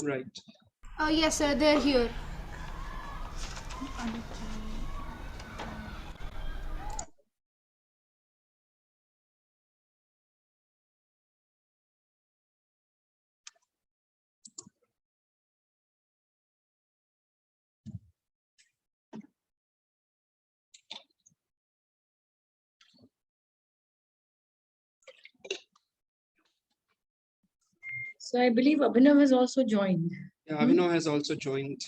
Right. Yes, sir, they're here. So I believe Abhinav has also joined. Yeah, Avino has also joined.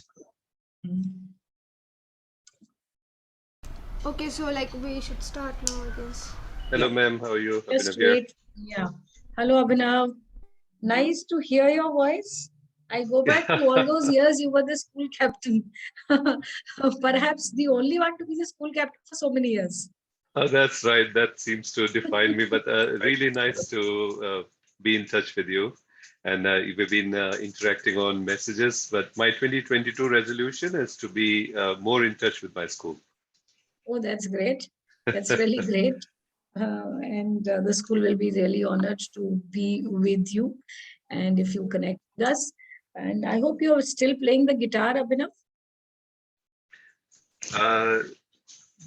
Okay, so like we should start now, I guess. Hello, Yeah. ma'am. How are you? Just Abhinav here. wait. Yeah. Hello, Abhinav. Nice to hear your voice. I go back to all those years you were the school captain. Perhaps the only one to be the school captain for so many years. Oh, that's right. That seems to define me, but really nice to be in touch with you. And we've been interacting on messages, but my 2022 resolution is to be more in touch with my school. Oh, that's great. That's really great. And the school will be really honored to be with you. And if you connect with us, and I hope you're still playing the guitar, Abhinav. Uh,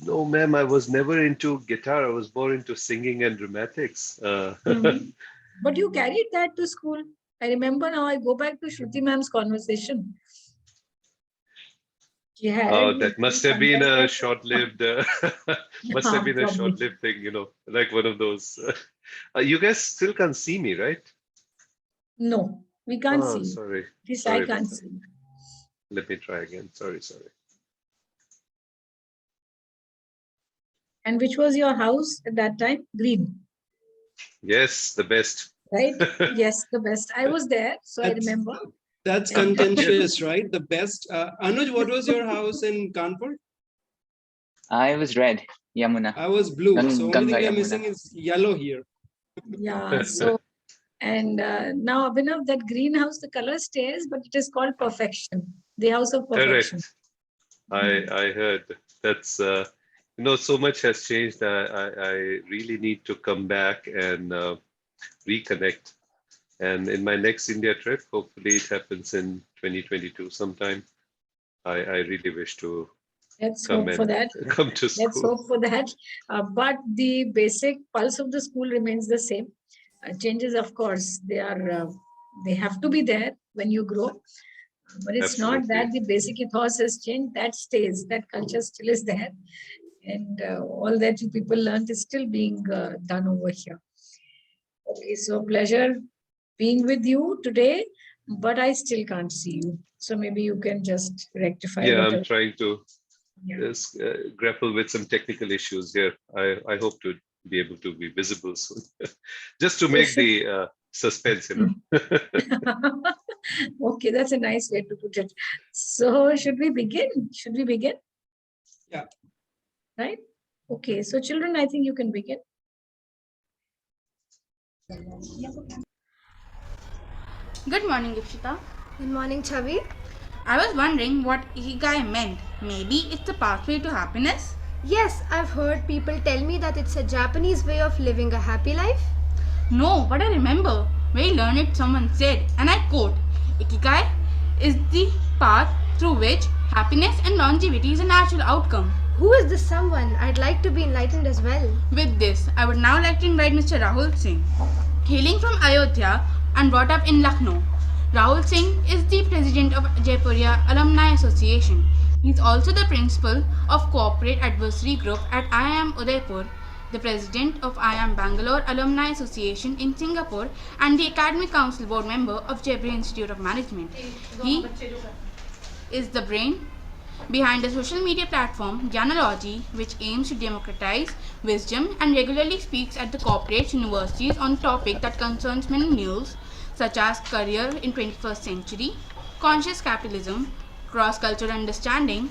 no, ma'am, I was never into guitar. I was more into singing and dramatics. Mhm. But you carried that to school. I remember now, I go back to Shruti ma'am's conversation. She had That must have been a short-lived, must have been a probably. short-lived thing, like one of those. You guys still can't see me, right? No, we can't Oh, see. sorry. At least I Sorry about can't that. see. Let me try again. Sorry. And which was your house at that time? Green, Yes, the best. right? Yes, the best. I was there, so I That's remember. that's And contentious, right? The best. Anuj, what was your house in Kanpur? I was red, Yamuna. I was blue. So only Ganga thing we are Yamuna. missing is yellow here. yeah, so and now Abhinav, that greenhouse, the color stays, but it is called perfection, the house of perfection. Correct. I heard that's so much has changed. I really need to come back and reconnect. And in my next India trip, hopefully it happens in 2022 sometime. I really wish to Let's come hope for and that. come to Let's school. hope for that. But the basic pulse of the school remains the same. Changes, of course, they have to be there when you grow. But it's not Absolutely. that the basic ethos has changed. That stays. That culture still is there, and all that you people learned is still being done over here. Okay, so pleasure being with you today, but I still can't see you. So maybe you can just rectify Yeah, I'm whatever. trying to Yeah. grapple with some technical issues here. I hope to be able to be visible soon, just to So make should the suspense. okay, that's a nice way to put it. So should we begin? Should we begin? Yeah. Right? Okay, so children, I think you can begin. Good morning, Ikshita. Good morning, Chavi. I was wondering what Ikigai meant. Maybe it's the pathway to happiness? Yes, I've heard people tell me that it's a Japanese way of living a happy life. No, but I remember when I learned it, someone said, and I quote, Ikigai is the path through which happiness and longevity is a natural outcome. Who is this someone? I'd like to be enlightened as well. With this, I would now like to invite Mr. Rahul Singh. Hailing from Ayodhya and brought up in Lucknow, Rahul Singh is the president of Jaipuria Alumni Association. He is also the principal of Corporate Advisory Group at IIM Udaipur, the president of IIM Bangalore Alumni Association in Singapore, and the Academic Council board member of Jaipuria Institute of Management. He is the brain behind a social media platform, Gyanology, which aims to democratize wisdom and regularly speaks at the corporate universities on topics that concerns millennials, such as career in 21st century, conscious capitalism, cross-cultural understanding,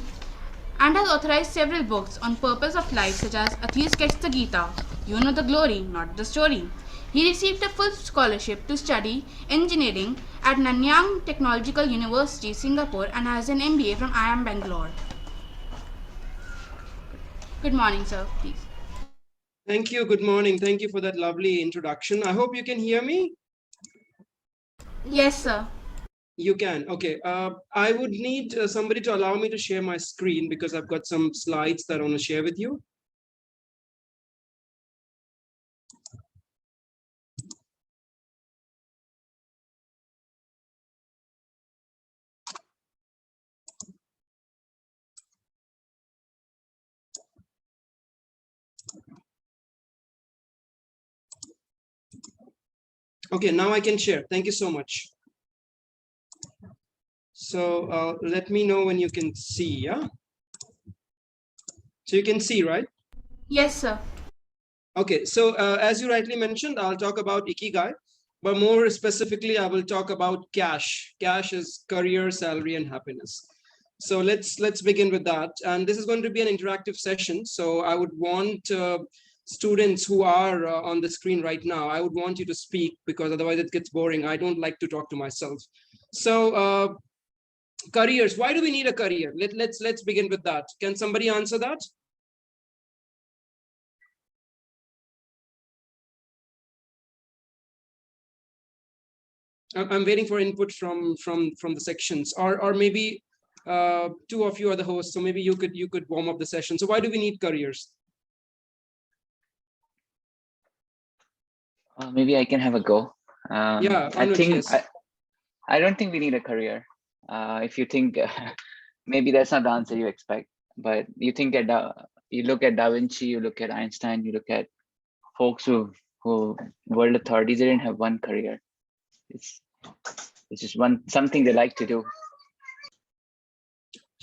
and has authorized several books on purpose of life such as Atheist Gets the Gita, You Know the Glory, Not the Story. He received a full scholarship to study engineering at Nanyang Technological University, Singapore, and has an MBA from IIM Bangalore. Good morning, sir, please. Thank you. Good morning. Thank you for that lovely introduction. I hope you can hear me. Yes, sir. You can. Okay. I would need somebody to allow me to share my screen because I've got some slides that I want to share with you. Okay, now I can share. Thank you so much. So let me know when you can see, yeah? So you can see, right? Yes, sir. Okay, so as you rightly mentioned, I'll talk about Ikigai, but more specifically, I will talk about cash. Cash is career, salary, and happiness. So let's begin with that. And this is going to be an interactive session. So I would want students who are on the screen right now, I would want you to speak because otherwise it gets boring. I don't like to talk to myself. So careers, why do we need a career? Let's begin with that. Can somebody answer that? I'm waiting for input from the sections, or maybe two of you are the hosts, so maybe you could warm up the session. So why do we need careers? Maybe I can have a go. Yeah, I Anuj, think yes. I don't think we need a career. If you think maybe that's not the answer you expect, but you think at you look at Da Vinci, you look at Einstein, you look at folks who world authorities, they didn't have one career. It's just something they like to do.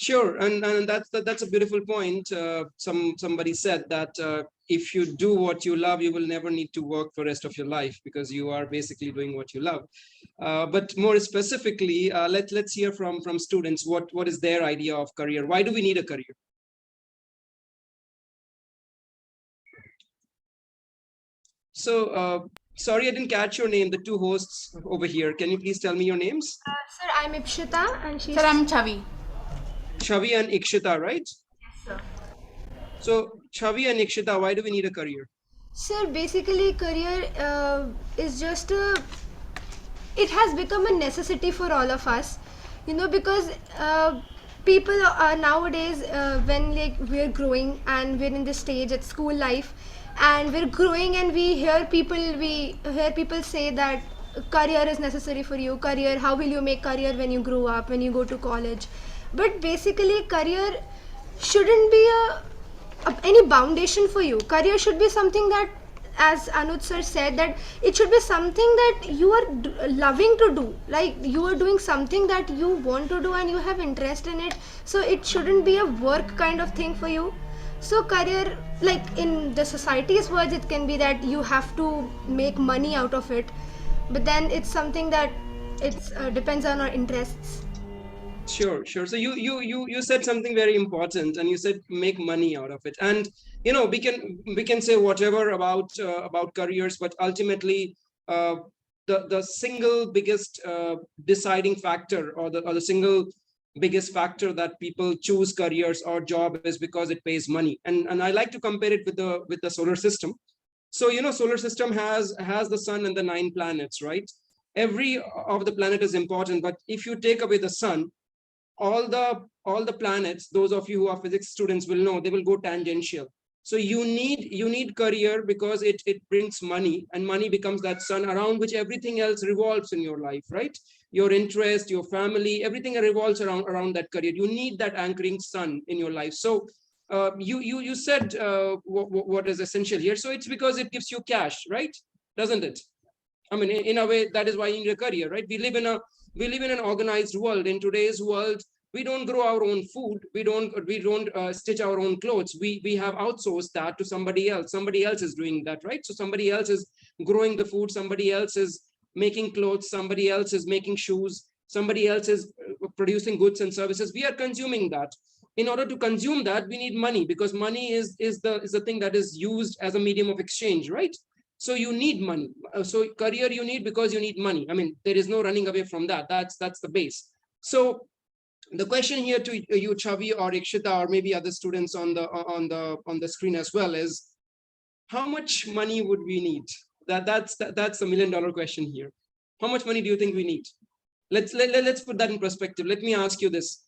Sure, and that's a beautiful point. Somebody said that if you do what you love, you will never need to work for the rest of your life because you are basically doing what you love. But more specifically, let's hear from students what is their idea of career. Why do we need a career? So sorry, I didn't catch your name. The two hosts over here. Can you please tell me your names? Sir, I'm Ipshita and she's... Sir, I'm Chavi. Chavi and Ikshita, right? Yes, sir. So Chavi and Ikshita, why do we need a career? Sir, basically career is just a... It has become a necessity for all of us, because people are nowadays, when like we're growing and we're in this stage at school life and we're growing and we hear people say that career is necessary for you. Career, how will you make career when you grow up, when you go to college? But basically career shouldn't be any foundation for you. Career should be something that, as Anuj sir said, that it should be something that you are loving to do. Like you are doing something that you want to do and you have interest in it. So it shouldn't be a work kind of thing for you. So career, like in the society's words, it can be that you have to make money out of it. But then it's something that it's depends on our interests. Sure. So you said something very important, and you said make money out of it. And we can say whatever about careers, but ultimately, the single biggest deciding factor, or the single biggest factor that people choose careers or job is because it pays money. And I like to compare it with the solar system. So solar system has the sun and the 9 planets, right? Every of the planet is important, but if you take away the sun, all the planets, those of you who are physics students will know, they will go tangential. So you need career because it brings money, and money becomes that sun around which everything else revolves in your life, right? Your interest, your family, everything revolves around that career. You need that anchoring sun in your life. So you said what is essential here. So it's because it gives you cash, right? Doesn't it? I mean, in a way, that is why you need a career, right? We live in an organized world. In today's world, we don't grow our own food. We don't stitch our own clothes. We have outsourced that to somebody else. Somebody else is doing that, right? So somebody else is growing the food. Somebody else is making clothes. Somebody else is making shoes. Somebody else is producing goods and services. We are consuming that. In order to consume that, we need money, because money is the thing that is used as a medium of exchange, right? So you need money. So career you need because you need money. I mean, there is no running away from that. That's the base. So the question here to you, Chavi or Ikshita, or maybe other students on the screen as well, is how much money would we need? That's the $1 million question here. How much money do you think we need? let's put that in perspective. Let me ask you this.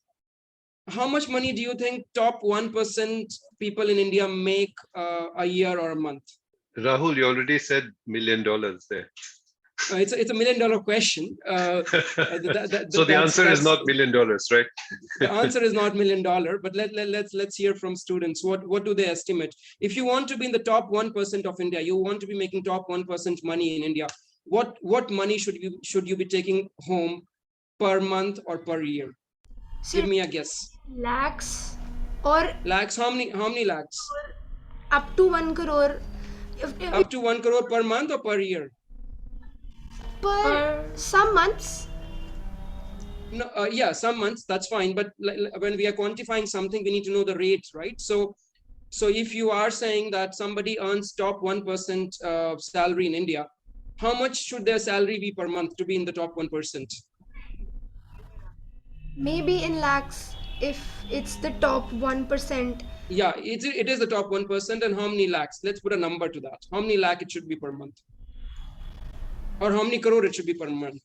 How much money do you think top 1% people in India make a year or a month? Rahul, you already said $1 million there. It's a $1 million question. So the answer is not $1 million, right? The answer is not $1 million, but let's hear from students. What do they estimate? If you want to be in the top 1% of India, you want to be making top 1% money in India, what money should you be taking home per month or per year? Give me a guess. Lakhs or Lakhs? How many lakhs? up to 1 crore. Up to 1 crore per month or per year? Per some months. No, yeah, some months, that's fine. But when we are quantifying something, we need to know the rates, right? So if you are saying that somebody earns top 1% salary in India, how much should their salary be per month to be in the top 1%? Maybe in lakhs if it's the top 1%. Yeah, it is the top 1%. And how many lakhs? Let's put a number to that. How many lakh it should be per month? Or how many crore it should be per month?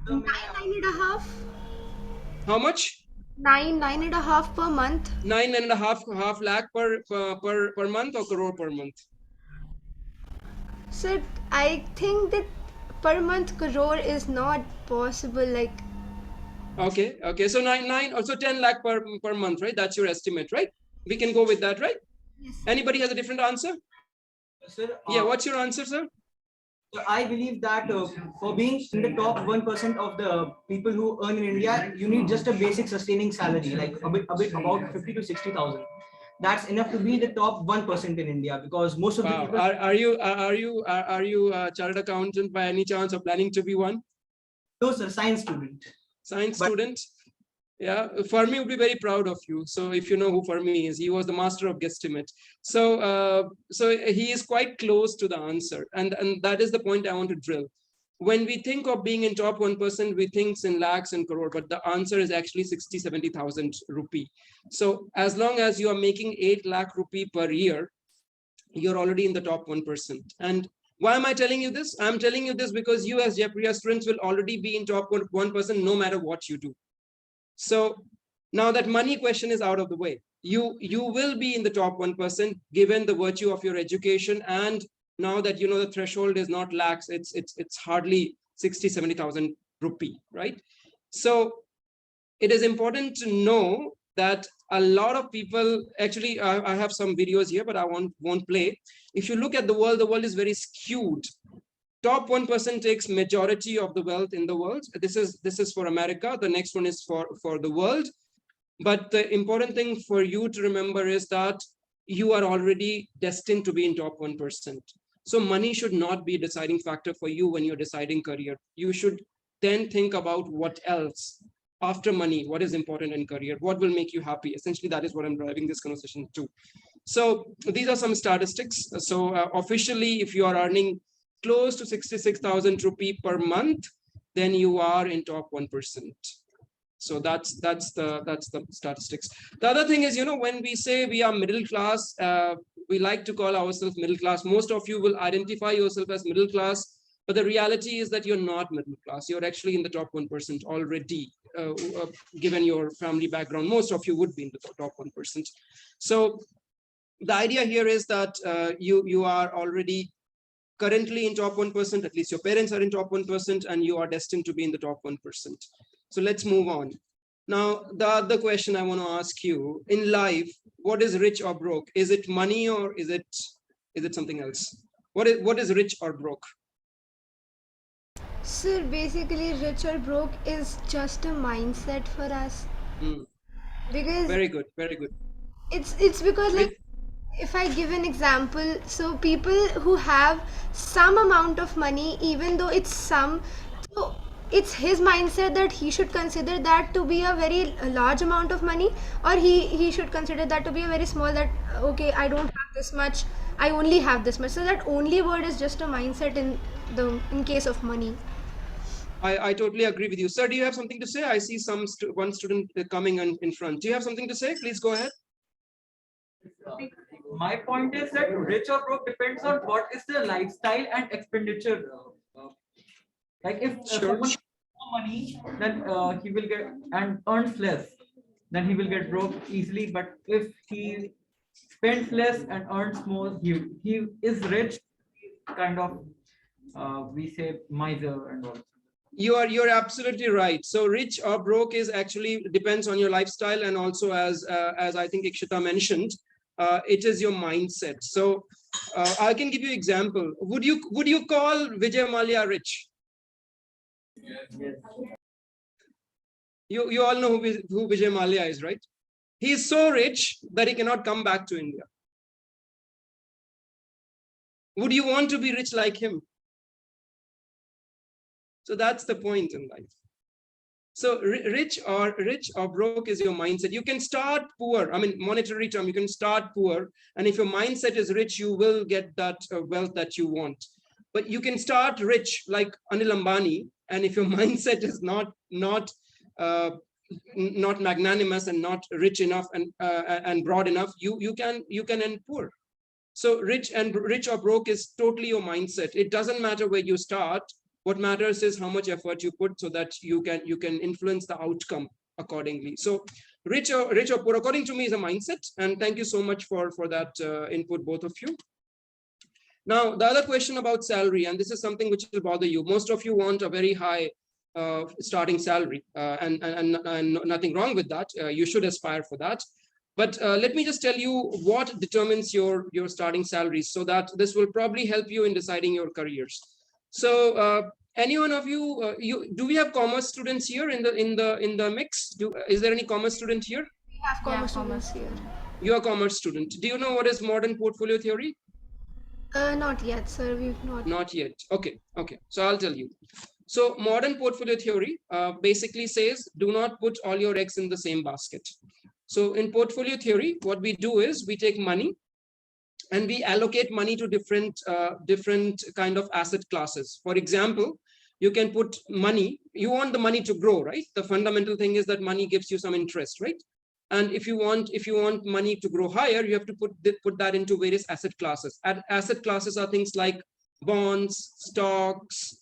9.5. How much? 9.5 per month. 9.5 lakh per month or crore per month? So I think that per month crore is not possible. Like, Okay. So also 10 lakh per month, right? That's your estimate, right? We can go with that, right? yes. Anybody has a different answer? Sir, Yeah, what's your answer, sir? so I believe that for being in the top 1% of the people who earn in India, you need just a basic sustaining salary, like a bit about 50 to 60,000. That's enough to be the top 1% in India, because most of the Wow. people. Are you a chartered accountant by any chance, or planning to be one? No, sir, science student. Science But- student? Yeah, Fermi would be very proud of you. So if you know who Fermi is, he was the master of guesstimate. So he is quite close to the answer, and that is the point I want to drill. When we think of being in top 1%, we think in lakhs and crore, but the answer is actually 60-70,000 rupee. So as long as you are making 8 lakh rupee per year, you're already in the top 1%. And why am I telling you this? I'm telling you this because you as Jaipuria students will already be in top 1% no matter what you do. So now that money question is out of the way, you will be in the top 1% given the virtue of your education. And now that you know the threshold is not lakhs, it's hardly 60-70,000 rupee, right? So it is important to know that a lot of people, actually, I have some videos here, but I won't play. If you look at the world is very skewed. Top 1% takes majority of the wealth in the world. This is for America. The next one is for the world. But the important thing for you to remember is that you are already destined to be in top 1%. So money should not be a deciding factor for you when you're deciding career. You should then think about what else after money, what is important in career, what will make you happy. Essentially, that is what I'm driving this conversation to. So these are some statistics. So officially, if you are earning close to 66,000 rupee per month, then you are in top 1%. So that's the statistics. The other thing is, when we say we are middle class, we like to call ourselves middle class. Most of you will identify yourself as middle class, but the reality is that you're not middle class. You're actually in the top 1% already, given your family background. Most of you would be in the top 1%. So the idea here is that you are already currently in top 1%, at least your parents are in top 1%, and you are destined to be in the top 1%. So let's move on. Now, the other question I want to ask you, in life, what is rich or broke? Is it money, or is it something else? What is rich or broke? Sir, basically rich or broke is just a mindset for us. Because Very good. it's because, like, if I give an example, so people who have some amount of money, even though it's some, so it's his mindset that he should consider that to be a very large amount of money, or he should consider that to be a very small, that okay, I don't have this much, I only have this much. So that only word is just a mindset in case of money. I totally agree with you. Sir, do you have something to say? I see one student coming in front. Do you have something to say? Please go ahead. My point is that rich or broke depends on what is the lifestyle and expenditure. Like if Sure. someone money, then he will get and earns less, then he will get broke easily. But if he spends less and earns more, he is rich, kind of we say miser and all. You're absolutely right. So rich or broke is actually depends on your lifestyle, and also as I think Ikshita mentioned, it is your mindset. So I can give you example. Would you call Vijay Mallya rich? Yes. You all know who Vijay Mallya is, right? He is so rich that he cannot come back to India. Would you want to be rich like him? So that's the point in life. So rich or broke is your mindset. You can start poor. I mean, monetary term, you can start poor. And if your mindset is rich, you will get that wealth that you want. But you can start rich like Anil Ambani. And if your mindset is not magnanimous and not rich enough and broad enough, you can end poor. So rich or broke is totally your mindset. It doesn't matter where you start. What matters is how much effort you put, so that you can influence the outcome accordingly. So rich or poor, according to me, is a mindset. And thank you so much for that input, both of you. Now, the other question about salary, and this is something which will bother you. Most of you want a very high starting salary, and nothing wrong with that. You should aspire for that. But let me just tell you what determines your starting salaries, so that this will probably help you in deciding your careers. So any one of you, do we have commerce students here in the mix? Is there any commerce student here? We have commerce students here. You are a commerce student. Do you know what is modern portfolio theory? Not yet, sir. We've not. Not yet. Okay. So I'll tell you. So modern portfolio theory basically says, do not put all your eggs in the same basket. So in portfolio theory, what we do is we take money and we allocate money to different kind of asset classes. For example, you can put money, you want the money to grow, right? The fundamental thing is that money gives you some interest, right? And if you want money to grow higher, you have to put that into various asset classes. Asset classes are things like bonds, stocks,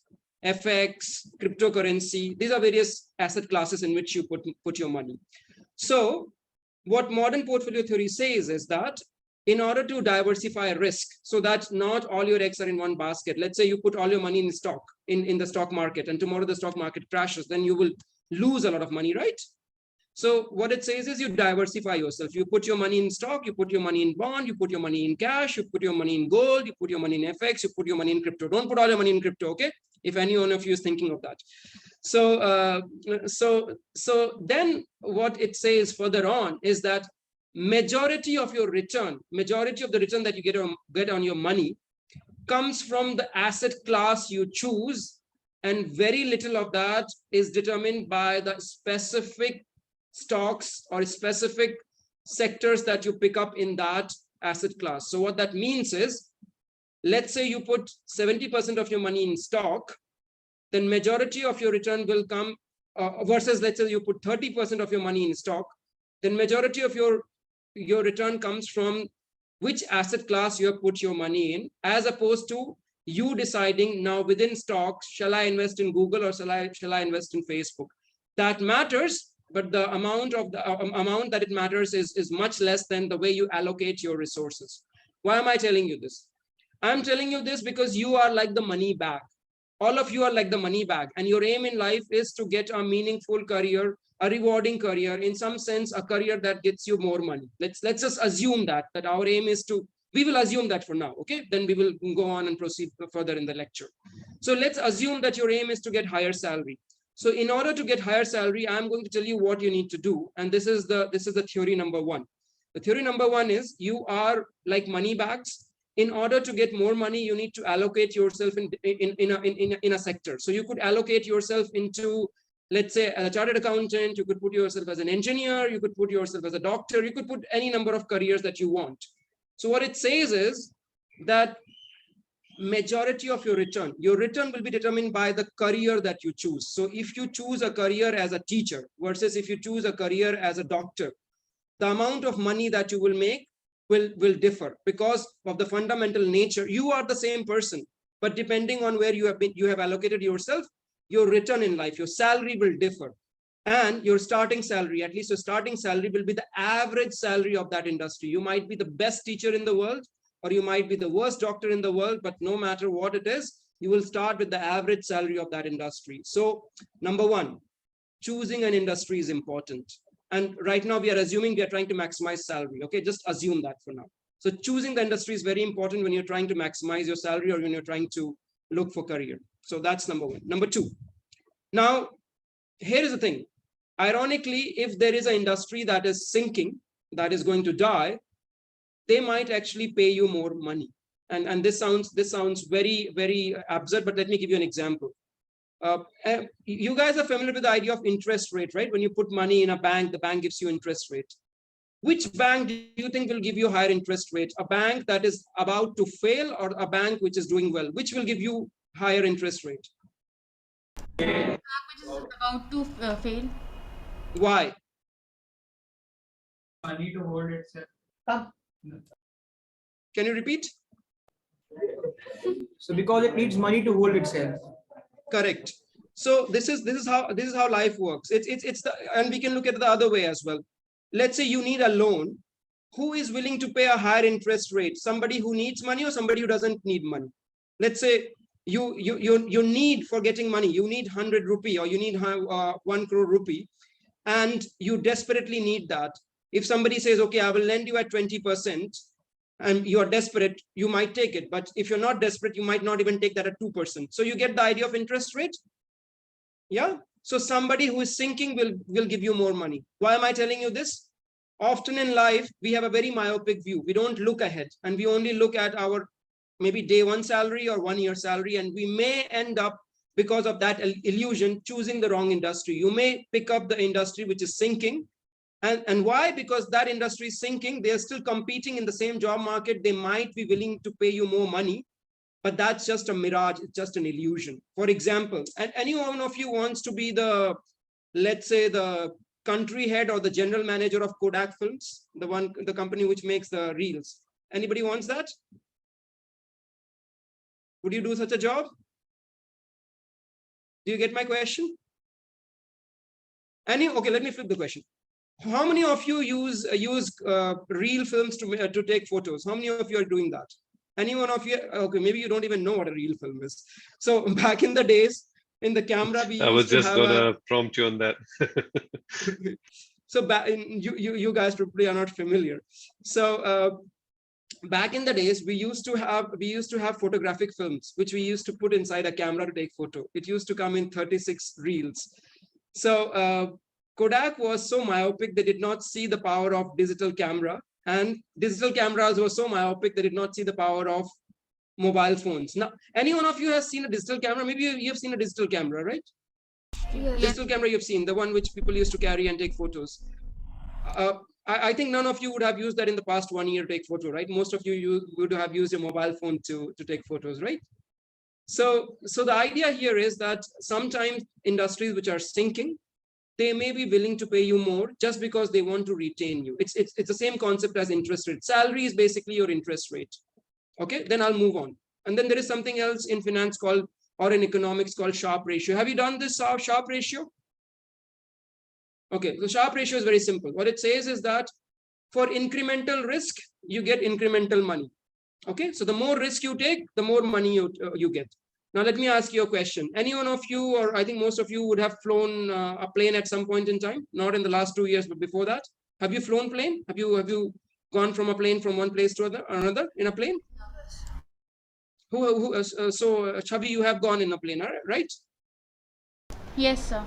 FX, cryptocurrency. These are various asset classes in which you put your money. So what modern portfolio theory says is that in order to diversify risk, so that not all your eggs are in one basket. Let's say you put all your money in stock, in the stock market, and tomorrow the stock market crashes, then you will lose a lot of money, right? So what it says is you diversify yourself. You put your money in stock, you put your money in bond, you put your money in cash, you put your money in gold, you put your money in FX, you put your money in crypto. Don't put all your money in crypto, okay? If any one of you is thinking of that. So then what it says further on is that majority of the return that you get on your money comes from the asset class you choose, and very little of that is determined by the specific stocks or specific sectors that you pick up in that asset class. So what that means is, let's say you put 70% of your money in stock, then majority of your return will come versus let's say you put 30% of your money in stock, then majority of your return comes from which asset class you have put your money in, as opposed to you deciding now within stocks, shall I invest in Google or shall I invest in Facebook? That matters, but the amount that it matters is much less than the way you allocate your resources. Why am I telling you this? I'm telling you this because you are like the money bag. All of you are like the money bag, and your aim in life is to get a meaningful career, a rewarding career, in some sense, a career that gets you more money. Let's just assume that our aim is to, we will assume that for now, okay? Then we will go on and proceed further in the lecture. So let's assume that your aim is to get higher salary. So in order to get higher salary, I'm going to tell you what you need to do. And this is the theory number one. The theory number one is you are like money bags. In order to get more money, you need to allocate yourself in a sector. So you could allocate yourself into, let's say, a chartered accountant. You could put yourself as an engineer. You could put yourself as a doctor. You could put any number of careers that you want. So what it says is that majority of your return will be determined by the career that you choose. So if you choose a career as a teacher versus if you choose a career as a doctor, the amount of money that you will make will differ because of the fundamental nature. You are the same person, but depending on where you have allocated yourself, your return in life, your salary will differ. And your starting salary, at least your starting salary, will be the average salary of that industry. You might be the best teacher in the world, or you might be the worst doctor in the world, but no matter what it is, you will start with the average salary of that industry. So number one, choosing an industry is important. And right now we are assuming we are trying to maximize salary. Okay, just assume that for now. So choosing the industry is very important when you're trying to maximize your salary or when you're trying to look for career. So that's number one. Number two, now here is the thing. Ironically, if there is an industry that is sinking, that is going to die, they might actually pay you more money. And this sounds very, very absurd, but let me give you an example. You guys are familiar with the idea of interest rate, right? When you put money in a bank, the bank gives you interest rate. Which bank do you think will give you higher interest rate? A bank that is about to fail or a bank which is doing well? Which will give you higher interest rate? Which is about to fail. Why? Money to hold itself. Can you repeat? So because it needs money to hold itself. Correct. So this is how life works. And we can look at it the other way as well. Let's say you need a loan. Who is willing to pay a higher interest rate? Somebody who needs money or somebody who doesn't need money? Let's say you need for getting money, you need 100 rupee or you need 1 crore rupee, and you desperately need that. If somebody says, okay, I will lend you at 20%, and you are desperate, you might take it. But if you're not desperate, you might not even take that at 2%. So you get the idea of interest rate? Yeah. So somebody who is sinking will give you more money. Why am I telling you this? Often in life, we have a very myopic view. We don't look ahead and we only look at our maybe day one salary or 1 year salary. And we may end up, because of that illusion, choosing the wrong industry. You may pick up the industry which is sinking. And why? Because that industry is sinking. They're still competing in the same job market. They might be willing to pay you more money, but that's just a mirage. It's just an illusion. For example, and any one of you wants to be the, let's say, the country head or the general manager of Kodak Films, the company which makes the reels. Anybody wants that? Would you do such a job? Do you get my question? Okay, let me flip the question. How many of you use reel films to take photos? How many of you are doing that? Any one of you? Okay, maybe you don't even know what a reel film is. So back in the days, in the camera, I was just gonna prompt you on that. So you guys probably are not familiar. So back in the days, we used to have photographic films, which we used to put inside a camera to take photo. It used to come in 36 reels. So Kodak was so myopic, they did not see the power of digital camera, and digital cameras were so myopic, they did not see the power of mobile phones. Now, any one of you has seen a digital camera? Maybe you've seen a digital camera, right? Yes. Digital camera you've seen, the one which people used to carry and take photos. I think none of you would have used that in the past 1 year to take photo, right? Most of you would have used your mobile phone to take photos, right? So the idea here is that sometimes industries which are sinking, they may be willing to pay you more just because they want to retain you. It's the same concept as interest rate. Salary is basically your interest rate. Okay, then I'll move on. And then there is something else in finance called, or in economics called Sharpe ratio. Have you done this Sharpe ratio? Okay, the Sharpe ratio is very simple. What it says is that for incremental risk, you get incremental money. Okay, so the more risk you take, the more money you get. Now, let me ask you a question. Any one of you, or I think most of you, would have flown a plane at some point in time, not in the last 2 years, but before that. Have you flown plane? Have you gone from a plane from one place to another in a plane? So Chavi, you have gone in a plane, right? Yes, sir.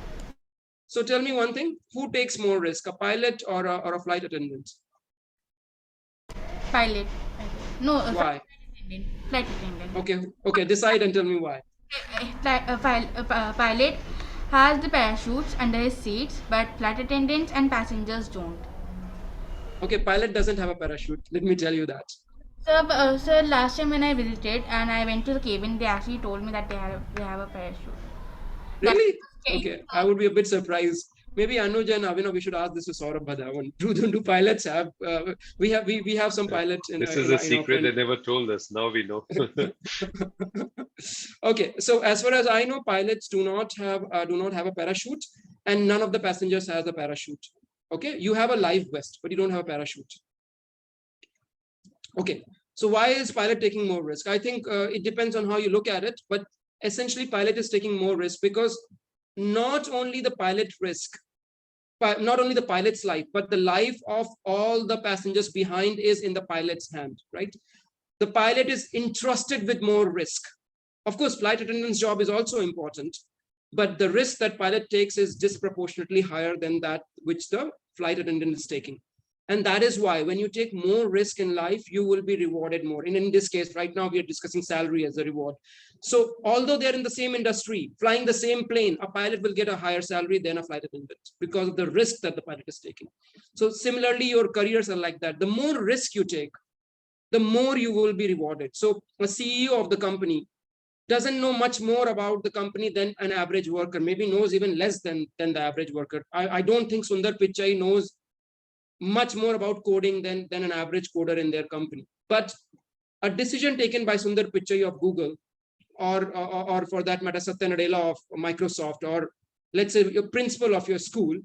So tell me one thing, who takes more risk, a pilot or a flight attendant? Pilot. No, why? Flight attendant. Okay, decide and tell me why. Pilot has the parachutes under his seats, but flight attendants and passengers don't. Okay, pilot doesn't have a parachute. Let me tell you that. Sir, last time when I visited and I went to the cabin, they actually told me that they have a parachute. Really? Okay, I would be a bit surprised Maybe Anuj and Avinav, we should ask this to Saurabh Bhadawan. Do pilots have? We have some pilots in. This is a secret they never told us. Now we know. Okay, so as far as I know, pilots do not have a parachute, and none of the passengers has a parachute. Okay, you have a life vest, but you don't have a parachute. Okay, so why is pilot taking more risk? I think it depends on how you look at it, but essentially pilot is taking more risk because not only the pilot risk, not only the pilot's life, but the life of all the passengers behind is in the pilot's hand, right? The pilot is entrusted with more risk. Of course, flight attendant's job is also important, but the risk that pilot takes is disproportionately higher than that which the flight attendant is taking. And that is why when you take more risk in life, you will be rewarded more. And in this case, right now, we are discussing salary as a reward. So although they're in the same industry, flying the same plane, a pilot will get a higher salary than a flight attendant because of the risk that the pilot is taking. So similarly, your careers are like that. The more risk you take, the more you will be rewarded. So a CEO of the company doesn't know much more about the company than an average worker, maybe knows even less than the average worker. I don't think Sundar Pichai knows much more about coding than an average coder in their company. But a decision taken by Sundar Pichai of Google, or for that matter, Satya Nadella of Microsoft, or let's say your principal of your school,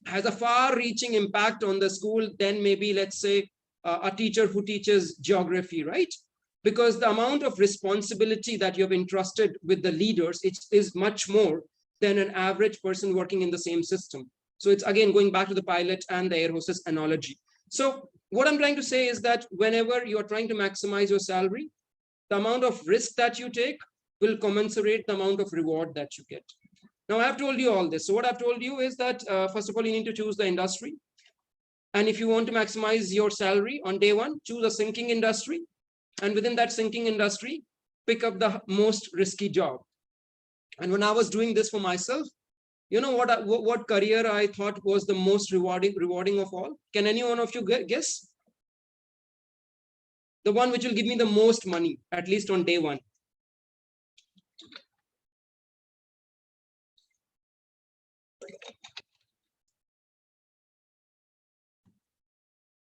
has a far-reaching impact on the school than maybe, let's say, a teacher who teaches geography, right? Because the amount of responsibility that you have entrusted with the leaders is much more than an average person working in the same system. So it's again going back to the pilot and the air hostess analogy. So what I'm trying to say is that whenever you are trying to maximize your salary, the amount of risk that you take will commensurate the amount of reward that you get. Now, I've told you all this. So what I've told you is that, first of all, you need to choose the industry. And if you want to maximize your salary on day one, choose a sinking industry. And within that sinking industry, pick up the most risky job. And when I was doing this for myself, you know what career I thought was the most rewarding of all? Can any one of you guess? The one which will give me the most money, at least on day one.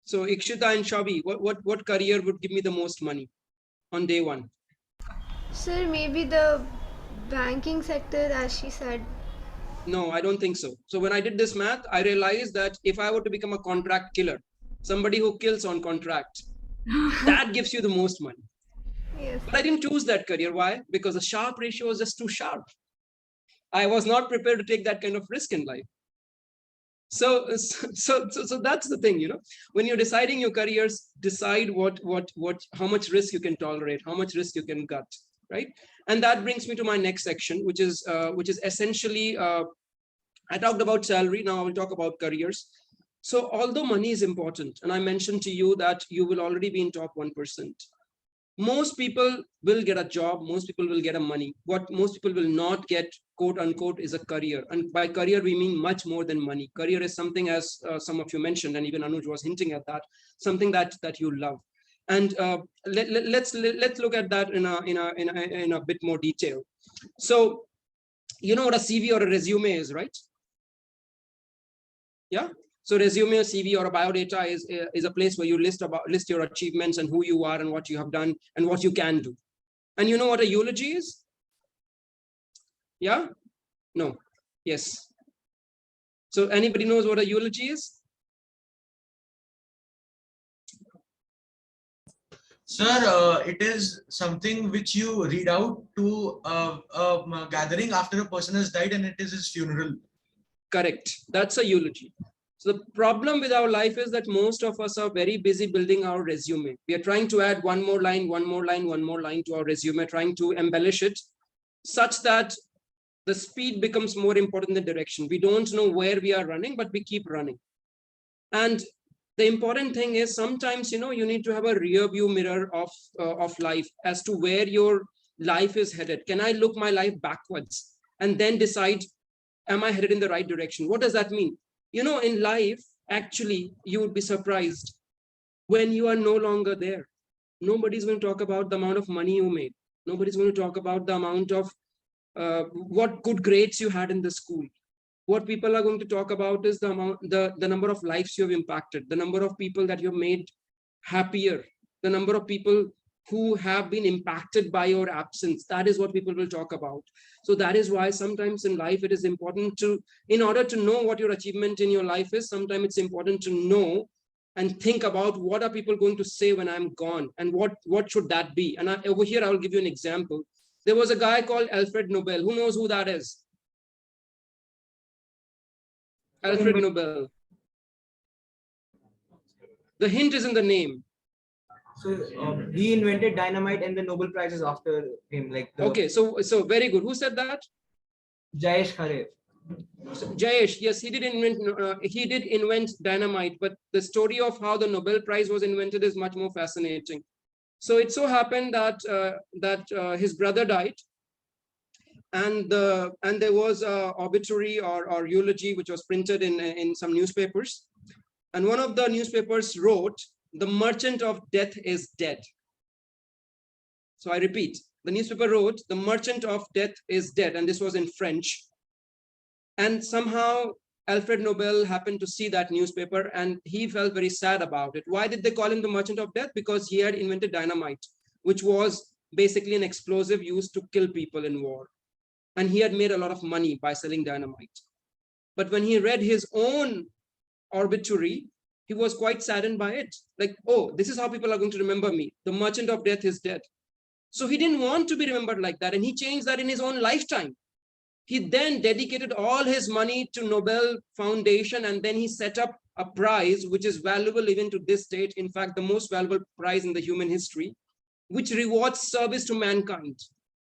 So Ikshita and Shavi, what career would give me the most money on day one? Sir, maybe the banking sector, as she said. No, I don't think so. So when I did this math, I realized that if I were to become a contract killer, somebody who kills on contract, that gives you the most money. Yes. But I didn't choose that career. Why? Because the sharp ratio was just too sharp. I was not prepared to take that kind of risk in life. So that's the thing, you know. When you're deciding your careers, decide how much risk you can tolerate, how much risk you can gut, right? And that brings me to my next section, which is essentially, I talked about salary. Now I will talk about careers. So although money is important, and I mentioned to you that you will already be in top 1%, most people will get a job, most people will get a money. What most people will not get, quote unquote, is a career. And by career, we mean much more than money. Career is something, as some of you mentioned, and even Anuj was hinting at that, something that you love. And let's look at that in a bit more detail. So you know what a CV or a resume is, right? Yeah. So resume, CV, or a biodata is a place where you list your achievements and who you are and what you have done and what you can do. And you know what a eulogy is? Yeah? No. Yes. So anybody knows what a eulogy is? Sir, it is something which you read out to a gathering after a person has died, and it is his funeral. Correct. That's a eulogy. So the problem with our life is that most of us are very busy building our resume. We are trying to add one more line to our resume, trying to embellish it such that the speed becomes more important than direction. We don't know where we are running, but we keep running. And the important thing is sometimes, you know, you need to have a rear view mirror of life as to where your life is headed. Can I look my life backwards and then decide, am I headed in the right direction? What does that mean? You know, in life, actually, you would be surprised when you are no longer there. Nobody's going to talk about the amount of money you made. Nobody's going to talk about the amount of what good grades you had in the school. what people are going to talk about is the amount, the number of lives you have impacted, the number of people that you have made happier, the number of people who have been impacted by your absence. That is what people will talk about. So that is why sometimes in life it is important to, in order to know what your achievement in your life is, sometimes it's important to know and think about what are people going to say when I'm gone, and what should that be. And over here I will give you an example. There was a guy called Alfred Nobel. Who knows who that is? Alfred Nobel. The hint is in the name. So he invented dynamite, and the Nobel Prize is after him. Like okay, so very good. Who said that? Jayesh Khare. So, Jayesh, yes, he did invent dynamite, but the story of how the Nobel Prize was invented is much more fascinating. So it so happened that his brother died, and there was a obituary or eulogy which was printed in some newspapers, and one of the newspapers wrote, "The merchant of death is dead." So I repeat, the newspaper wrote, "The merchant of death is dead," and this was in French. And somehow Alfred Nobel happened to see that newspaper, and he felt very sad about it. Why did they call him the merchant of death? Because he had invented dynamite, which was basically an explosive used to kill people in war. And he had made a lot of money by selling dynamite. But when he read his own obituary, he was quite saddened by it. Like, oh, this is how people are going to remember me. The merchant of death is dead. So he didn't want to be remembered like that. And he changed that in his own lifetime. He then dedicated all his money to Nobel Foundation, and then he set up a prize which is valuable even to this date. In fact, the most valuable prize in the human history, which rewards service to mankind,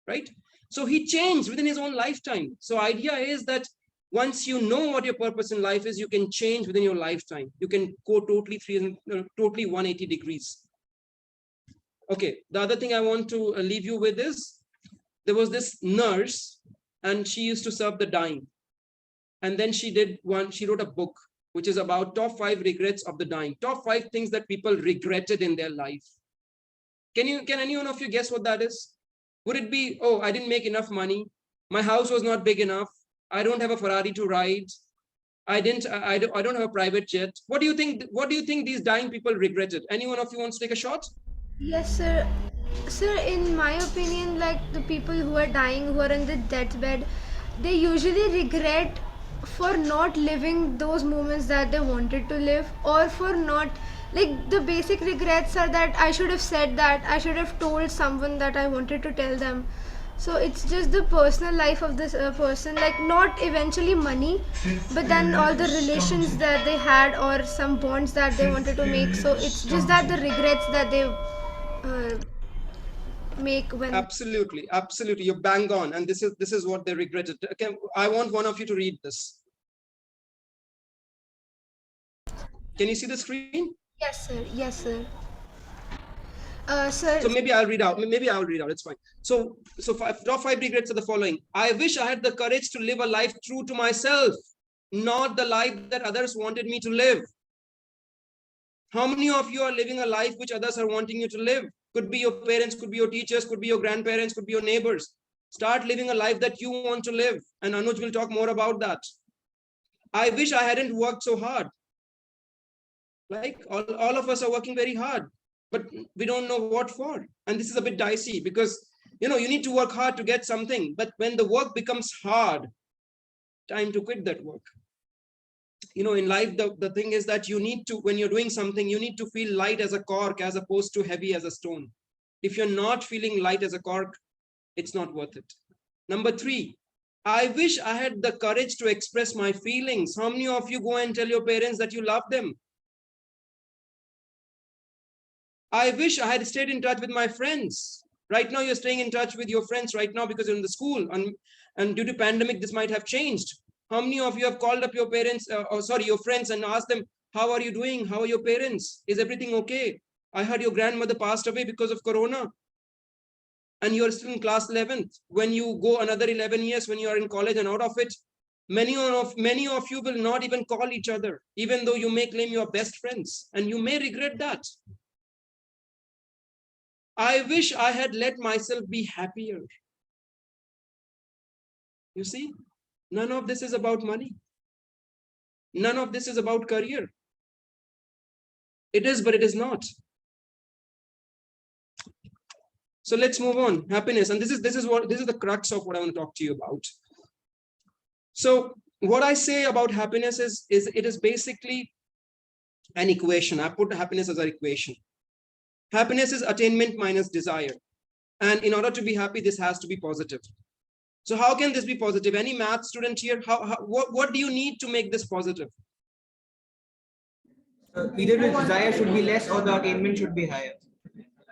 right? So he changed within his own lifetime. So idea is that once you know what your purpose in life is, you can change within your lifetime. You can go totally 180 degrees. Okay, the other thing I want to leave you with is, there was this nurse, and she used to serve the dying. And then she wrote a book, which is about top 5 regrets of the dying, top 5 things that people regretted in their life. Can any one of you guess what that is? Would it be, oh, I didn't make enough money, my house was not big enough, I don't have a Ferrari to ride, I don't have a private jet? What do you think these dying people regretted? Any one of you wants to take a shot? Yes, sir. Sir, in my opinion, like the people who are dying, who are in the deathbed, they usually regret for not living those moments that they wanted to live, or for not, like, the basic regrets are that I should have said that, I should have told someone that I wanted to tell them. So it's just the personal life of this person, like not eventually money, but then all the relations that they had or some bonds that they wanted to make. So it's just that the regrets that they make when. Absolutely, you're bang on. And this is what they regretted. Okay, I want one of you to read this. Can you see the screen? Yes, sir. Yes, sir. Sir. So maybe I'll read out. It's fine. So top 5 regrets are the following. I wish I had the courage to live a life true to myself, not the life that others wanted me to live. How many of you are living a life which others are wanting you to live? Could be your parents, could be your teachers, could be your grandparents, could be your neighbors. Start living a life that you want to live. And Anuj will talk more about that. I wish I hadn't worked so hard. Like all of us are working very hard, but we don't know what for. And this is a bit dicey because, you need to work hard to get something. But when the work becomes hard, time to quit that work. In life, the thing is that you need to, when you're doing something, you need to feel light as a cork as opposed to heavy as a stone. If you're not feeling light as a cork, it's not worth it. Number 3, I wish I had the courage to express my feelings. How many of you go and tell your parents that you love them? I wish I had stayed in touch with my friends. Right now, you're staying in touch with your friends right now because you're in the school. And due to pandemic, this might have changed. How many of you have called up your parents, your friends, and asked them, how are you doing? How are your parents? Is everything okay? I heard your grandmother passed away because of Corona. And you're still in class 11th. When you go another 11 years, when you are in college and out of it, many of you will not even call each other, even though you may claim you are best friends. And you may regret that. I wish I had let myself be happier. You see, None of this is about money. None of this is about career. It is, but it is not. So let's move on. Happiness, and this is the crux of what I want to talk to you about. So what I say about happiness is it is basically an equation. I put happiness as an equation. Happiness is attainment minus desire. And in order to be happy, this has to be positive. So how can this be positive? Any math student here? What do you need to make this positive? Either the desire should be less or the attainment should be higher.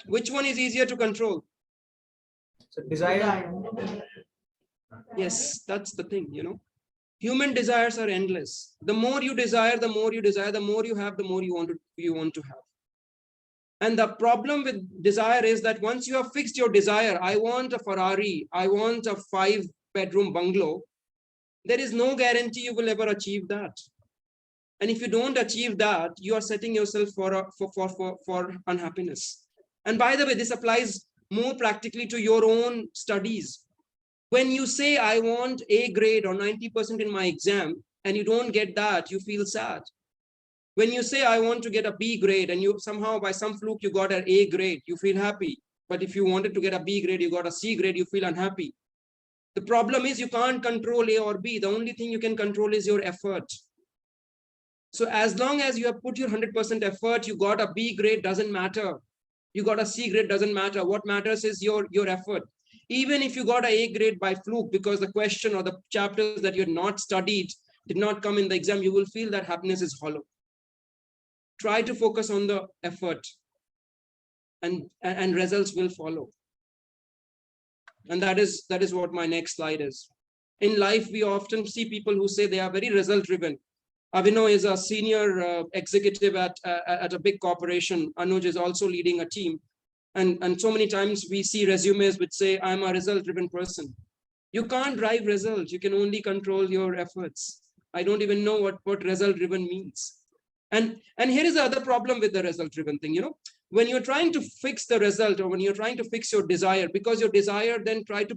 Which one is easier to control? So desire. Yes, that's the thing, you know. Human desires are endless. The more you desire, the more you desire, the more you have, the more you want to have. And the problem with desire is that once you have fixed your desire, I want a Ferrari, I want a 5-bedroom bungalow, there is no guarantee you will ever achieve that. And if you don't achieve that, you are setting yourself for unhappiness. And by the way, this applies more practically to your own studies. When you say, I want A grade or 90% in my exam, and you don't get that, you feel sad. When you say, I want to get a B grade, and you somehow by some fluke, you got an A grade, you feel happy. But if you wanted to get a B grade, you got a C grade, you feel unhappy. The problem is you can't control A or B. The only thing you can control is your effort. So as long as you have put your 100% effort, you got a B grade, doesn't matter. You got a C grade, doesn't matter. What matters is your effort. Even if you got an A grade by fluke because the question or the chapters that you had not studied did not come in the exam, you will feel that happiness is hollow. Try to focus on the effort, and results will follow. And that is what my next slide is. In life, we often see people who say they are very result driven. Avino is a senior executive at a big corporation. Anuj is also leading a team. And so many times we see resumes which say, I'm a result driven person. You can't drive results. You can only control your efforts. I don't even know what result driven means. And here is the other problem with the result driven thing. You know, when you're trying to fix the result, or when you're trying to fix your desire, because your desire then try to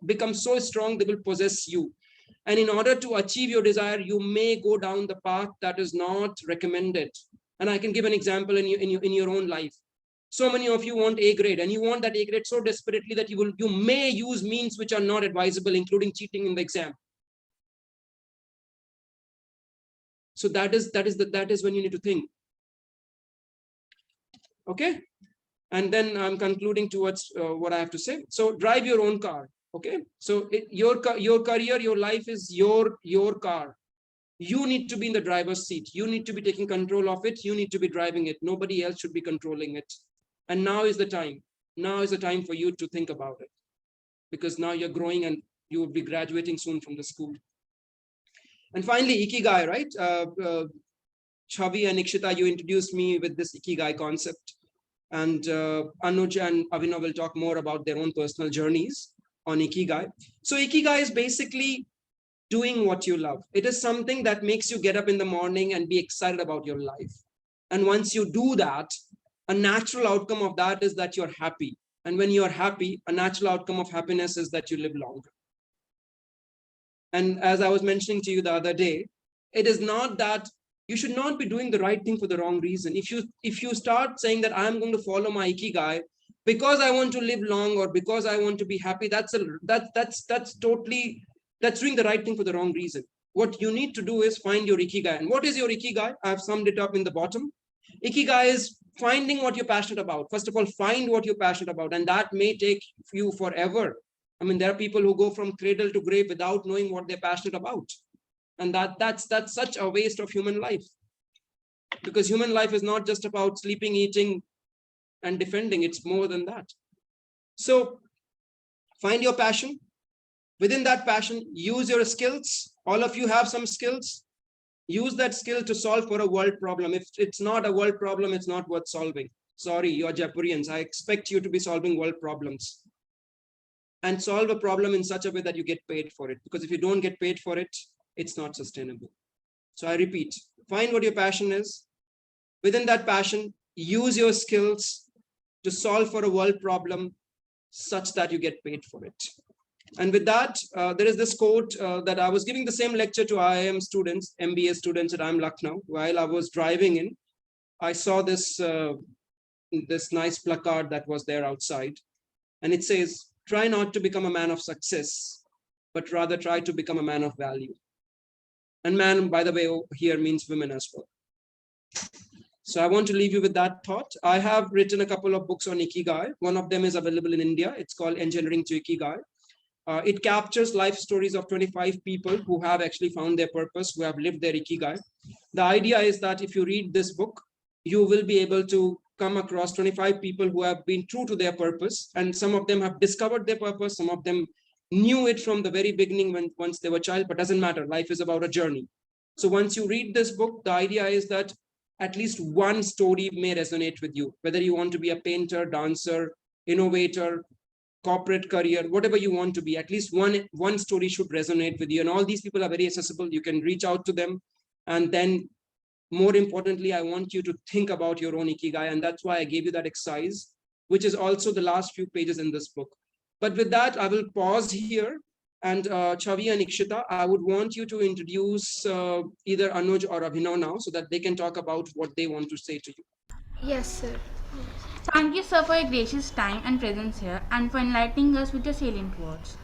become so strong, they will possess you. And in order to achieve your desire, you may go down the path that is not recommended. And I can give an example in your own life. So many of you want A grade, and you want that A grade so desperately that you may use means which are not advisable, including cheating in the exam. So that is when you need to think. Okay, and then I'm concluding towards what I have to say. So drive your own car. Okay, so your career, your life is your car. You need to be in the driver's seat. You need to be taking control of it. You need to be driving it. Nobody else should be controlling it. And now is the time. Now is the time for you to think about it, because now you're growing and you will be graduating soon from the school. And finally, Ikigai, right? Chavi and Nikshita, you introduced me with this Ikigai concept. And Anuj and Avinav will talk more about their own personal journeys on Ikigai. So Ikigai is basically doing what you love. It is something that makes you get up in the morning and be excited about your life. And once you do that, a natural outcome of that is that you're happy. And when you're happy, a natural outcome of happiness is that you live longer. And as I was mentioning to you the other day, it is not that you should not be doing the right thing for the wrong reason. If you start saying that I'm going to follow my Ikigai because I want to live long or because I want to be happy, that's doing the right thing for the wrong reason. What you need to do is find your Ikigai. And what is your Ikigai? I've summed it up in the bottom. Ikigai is finding what you're passionate about. First of all, find what you're passionate about, and that may take you forever. I mean, there are people who go from cradle to grave without knowing what they're passionate about. And that's such a waste of human life. Because human life is not just about sleeping, eating, and defending. It's more than that. So find your passion. Within that passion, use your skills. All of you have some skills. Use that skill to solve for a world problem. If it's not a world problem, it's not worth solving. Sorry, you're Jaipurians. I expect you to be solving world problems. And solve a problem in such a way that you get paid for it. Because if you don't get paid for it, it's not sustainable. So I repeat, find what your passion is. Within that passion, use your skills to solve for a world problem such that you get paid for it. And with that, there is this quote that I was giving the same lecture to IIM students, MBA students at IIM Lucknow. While I was driving in, I saw this this nice placard that was there outside, and it says, "Try not to become a man of success, but rather try to become a man of value." And man, by the way, here means women as well. So I want to leave you with that thought. I have written a couple of books on Ikigai. One of them is available in India. It's called Engineering to Ikigai. It captures life stories of 25 people who have actually found their purpose, who have lived their Ikigai. The idea is that if you read this book, you will be able to come across 25 people who have been true to their purpose. And some of them have discovered their purpose. Some of them knew it from the very beginning once they were a child, but doesn't matter. Life is about a journey. So once you read this book, the idea is that at least one story may resonate with you, whether you want to be a painter, dancer, innovator, corporate career, whatever you want to be, at least one story should resonate with you. And all these people are very accessible. You can reach out to them. And then more importantly, I want you to think about your own Ikigai. And that's why I gave you that exercise, which is also the last few pages in this book. But with that, I will pause here. And Chavi and Ikshita, I would want you to introduce either Anuj or Abhinav now so that they can talk about what they want to say to you. Yes, sir. Thank you, sir, for your gracious time and presence here and for enlightening us with your salient words.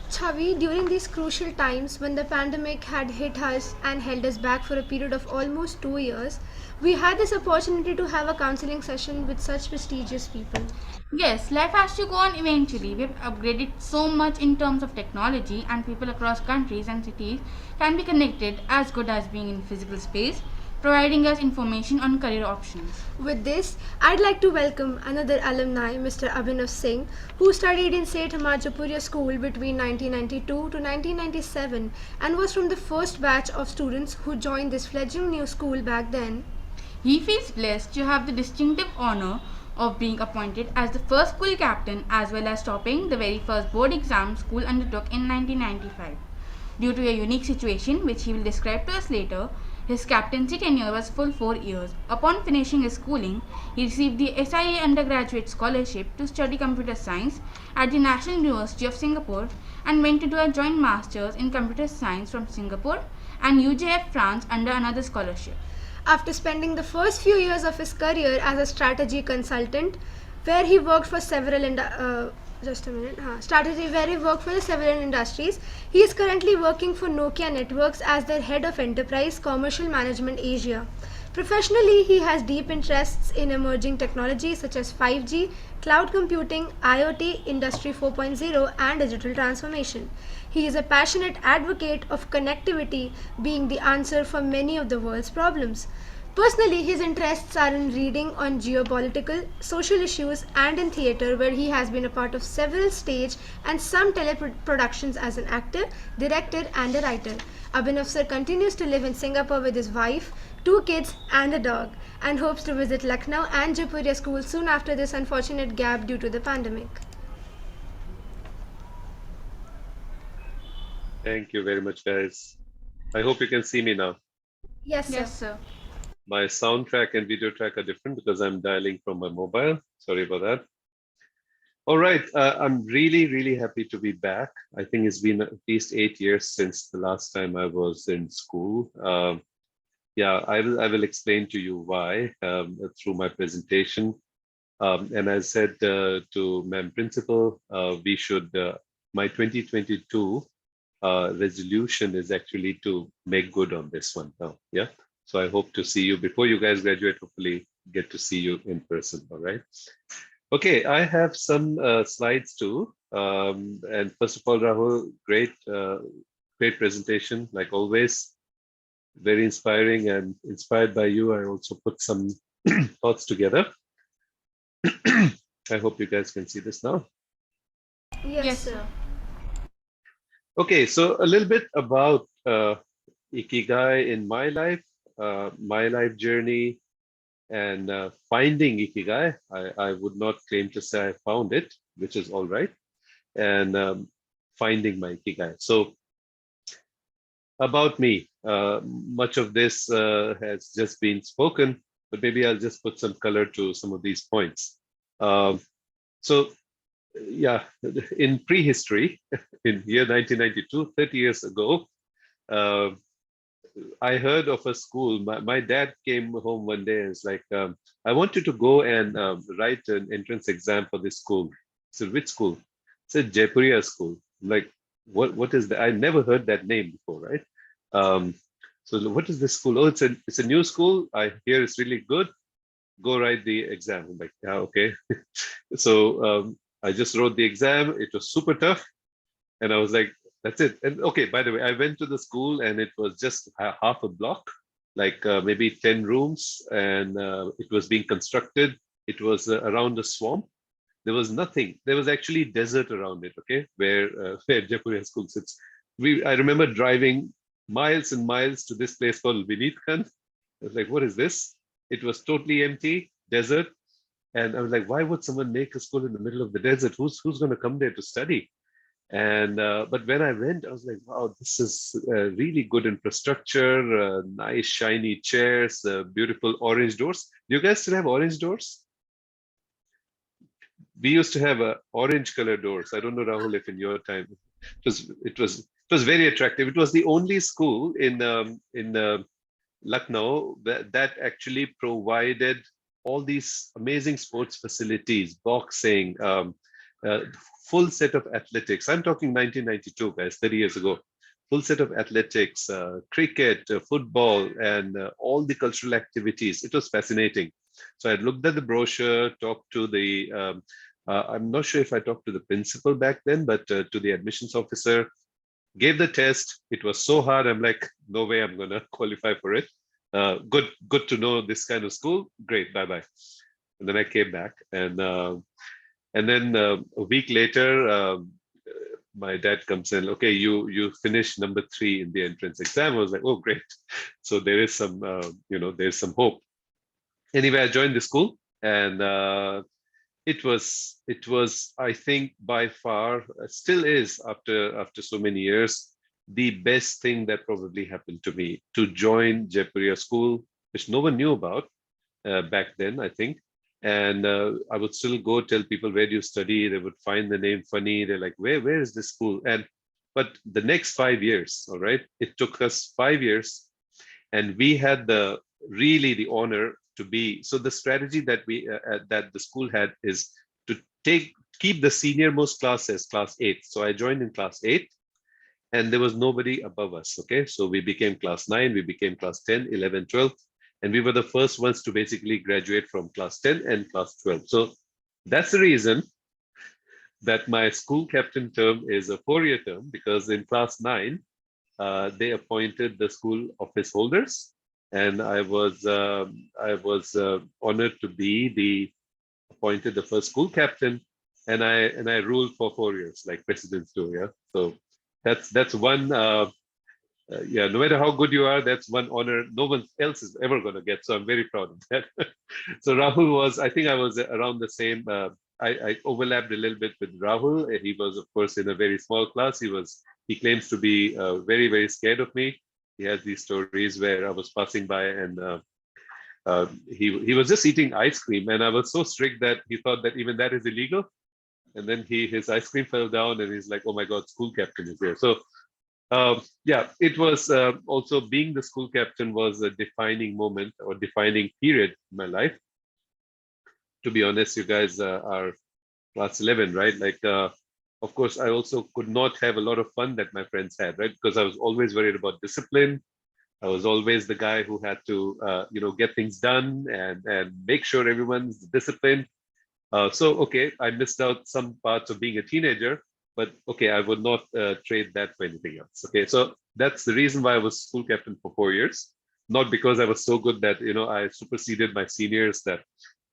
Chavi, during these crucial times when the pandemic had hit us and held us back for a period of almost 2 years, we had this opportunity to have a counseling session with such prestigious people. Yes, life has to go on eventually. We've upgraded so much in terms of technology, and people across countries and cities can be connected as good as being in physical space, providing us information on career options. With this, I'd like to welcome another alumni, Mr. Abhinav Singh, who studied in St. Jaipuria School between 1992 to 1997 and was from the first batch of students who joined this fledgling new school back then. He feels blessed to have the distinctive honor of being appointed as the first school captain as well as topping the very first board exam school undertook in 1995. Due to a unique situation which he will describe to us later, his captaincy tenure was full 4 years. Upon finishing his schooling, he received the SIA undergraduate scholarship to study computer science at the National University of Singapore and went to do a joint master's in computer science from Singapore and UJF France under another scholarship. After spending the first few years of his career as a strategy consultant, where he worked for several several industries, he is currently working for Nokia Networks as their head of enterprise commercial management Asia. Professionally, he has deep interests in emerging technologies such as 5G, cloud computing, IoT, Industry 4.0, and digital transformation. He is a passionate advocate of connectivity being the answer for many of the world's problems. Personally, his interests are in reading on geopolitical, social issues, and in theatre, where he has been a part of several stage and some teleproductions as an actor, director, and a writer. Abhinav sir continues to live in Singapore with his wife, 2 kids, and a dog, and hopes to visit Lucknow and Jaipuria school soon after this unfortunate gap due to the pandemic. Thank you very much, guys. I hope you can see me now. Yes, sir. Yes, sir. My soundtrack and video track are different because I'm dialing from my mobile. Sorry about that. All right, I'm really, really happy to be back. I think it's been at least 8 years since the last time I was in school. Yeah, I will explain to you why through my presentation. And I said to Ma'am Principal, we should, my 2022 resolution is actually to make good on this one now. Yeah. So I hope to see you before you guys graduate, hopefully get to see you in person. All right. Okay, I have some slides too. And first of all, Rahul, great presentation, like always. Very inspiring, and inspired by you, I also put some thoughts together. I hope you guys can see this now. Yes, sir. Okay, so a little bit about Ikigai in my life journey, and finding Ikigai. I would not claim to say I found it, which is all right, and finding my Ikigai. So about me, much of this has just been spoken, but maybe I'll just put some color to some of these points. So yeah, in prehistory, in year 1992, 30 years ago, uh, I heard of a school. My dad came home one day and was like, I want you to go and write an entrance exam for this school. I said, which school? I said, Jaipuria school. I'm like, what is that? I never heard that name before, right? Um, so what is this school? Oh, it's a new school. I hear it's really good. Go write the exam. I'm like, yeah, okay. So I just wrote the exam. It was super tough. And I was like, that's it. And okay, by the way, I went to the school and it was just half a block, like maybe 10 rooms, and it was being constructed. It was around a swamp. There was nothing. There was actually desert around it, okay, where Jaipuria school sits. I remember driving miles and miles to this place called Vinitkan. I was like, what is this? It was totally empty, desert. And I was like, why would someone make a school in the middle of the desert? Who's going to come there to study? And but when I went, I was like, wow, this is really good infrastructure, nice shiny chairs, beautiful orange doors. Do you guys still have orange doors? We used to have orange color doors. I don't know, Rahul, if in your time it was very attractive. It was the only school in Lucknow that actually provided all these amazing sports facilities, boxing, uh, full set of athletics. I'm talking 1992, guys, 30 years ago. Full set of athletics, cricket, football, and all the cultural activities. It was fascinating. So I looked at the brochure, talked to the, I'm not sure if I talked to the principal back then, but to the admissions officer, gave the test. It was so hard. I'm like, no way I'm going to qualify for it. Good to know this kind of school. Great, bye bye. And then I came back, and then a week later, my dad comes in. Okay, you finished number 3 in the entrance exam. I was like, oh great. So there is some there's some hope. Anyway, I joined the school, and it was I think by far, still is after so many years, the best thing that probably happened to me, to join Jaipuria school, which no one knew about back then, I think. And I would still go tell people, where do you study? They would find the name funny. They're like, where is this school? But the next 5 years, all right, it took us 5 years, and we had the honor to be. So the strategy that the school had is to keep the senior most class as class 8. So I joined in class 8, and there was nobody above us. Okay, so we became class 9, we became class 10, 11, 12, and we were the first ones to basically graduate from class 10 and class 12. So that's the reason that my school captain term is a 4-year term, because in class 9 they appointed the school office holders, and I was honored to be appointed the first school captain, and I ruled for 4 years like presidents do. Yeah, so that's one. Yeah, no matter how good you are, that's one honor no one else is ever going to get. So I'm very proud of that. So Rahul was, I think I was around the same. I overlapped a little bit with Rahul. He was, of course, in a very small class. He claims to be very, very scared of me. He has these stories where I was passing by, and he was just eating ice cream, and I was so strict that he thought that even that is illegal. And then his ice cream fell down, and he's like, "Oh my God, school captain is here." So yeah, it was also, being the school captain was a defining moment or defining period in my life. To be honest, you guys are class 11, right? Like, of course, I also could not have a lot of fun that my friends had, right? Because I was always worried about discipline. I was always the guy who had to, get things done and make sure everyone's disciplined. So, okay, I missed out some parts of being a teenager, but okay, I would not trade that for anything else. Okay, so that's the reason why I was school captain for 4 years. Not because I was so good that, I superseded my seniors, that,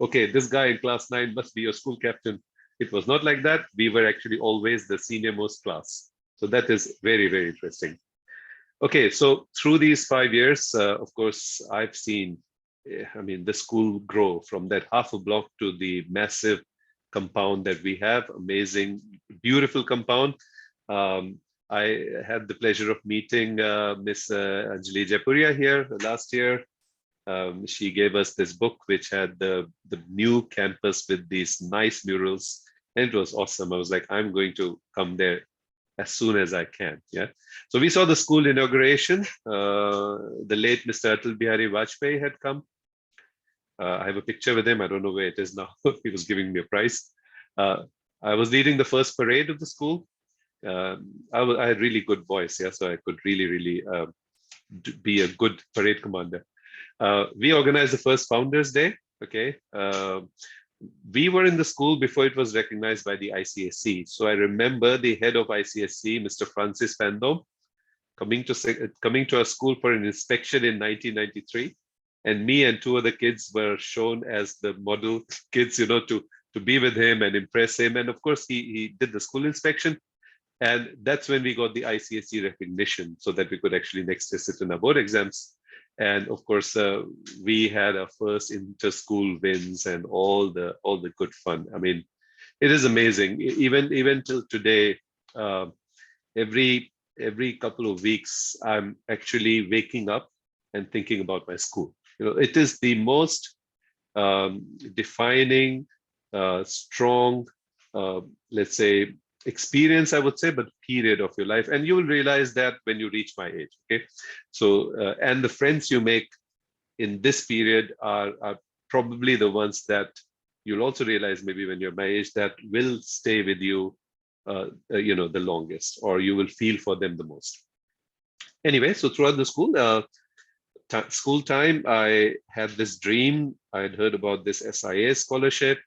okay, this guy in class 9 must be your school captain. It was not like that. We were actually always the senior most class. So that is very, very interesting. Okay, so through these 5 years, of course, I've seen, the school grow from that half a block to the massive compound that we have. Amazing, beautiful compound. I had the pleasure of meeting Miss Anjali Jaipuria here last year. She gave us this book which had the new campus with these nice murals. And it was awesome. I was like, I'm going to come there as soon as I can. Yeah. So we saw the school inauguration. The late Mr. Atal Bihari Vajpayee had come. I have a picture with him. I don't know where it is now. He was giving me a prize. I was leading the first parade of the school. I had really good voice, yeah, so I could really be a good parade commander. We organized the first Founders Day. Okay, we were in the school before it was recognized by the ICSC. So I remember the head of ICSC, Mr. Francis Fandom, coming to our school for an inspection in 1993, and me and two other kids were shown as the model kids, to be with him and impress him. And of course, he did the school inspection. And that's when we got the ICSE recognition so that we could actually next year sit in our board exams. And of course, we had our first inter-school wins and all the good fun. I mean, it is amazing. Even till today, every couple of weeks, I'm actually waking up and thinking about my school. It is the most defining, strong, let's say, experience, I would say, but period of your life. And you will realize that when you reach my age. Okay. So, and the friends you make in this period are probably the ones that you'll also realize maybe when you're my age that will stay with you, the longest, or you will feel for them the most. Anyway, so throughout the school time, I had this dream. I had heard about this SIA scholarship.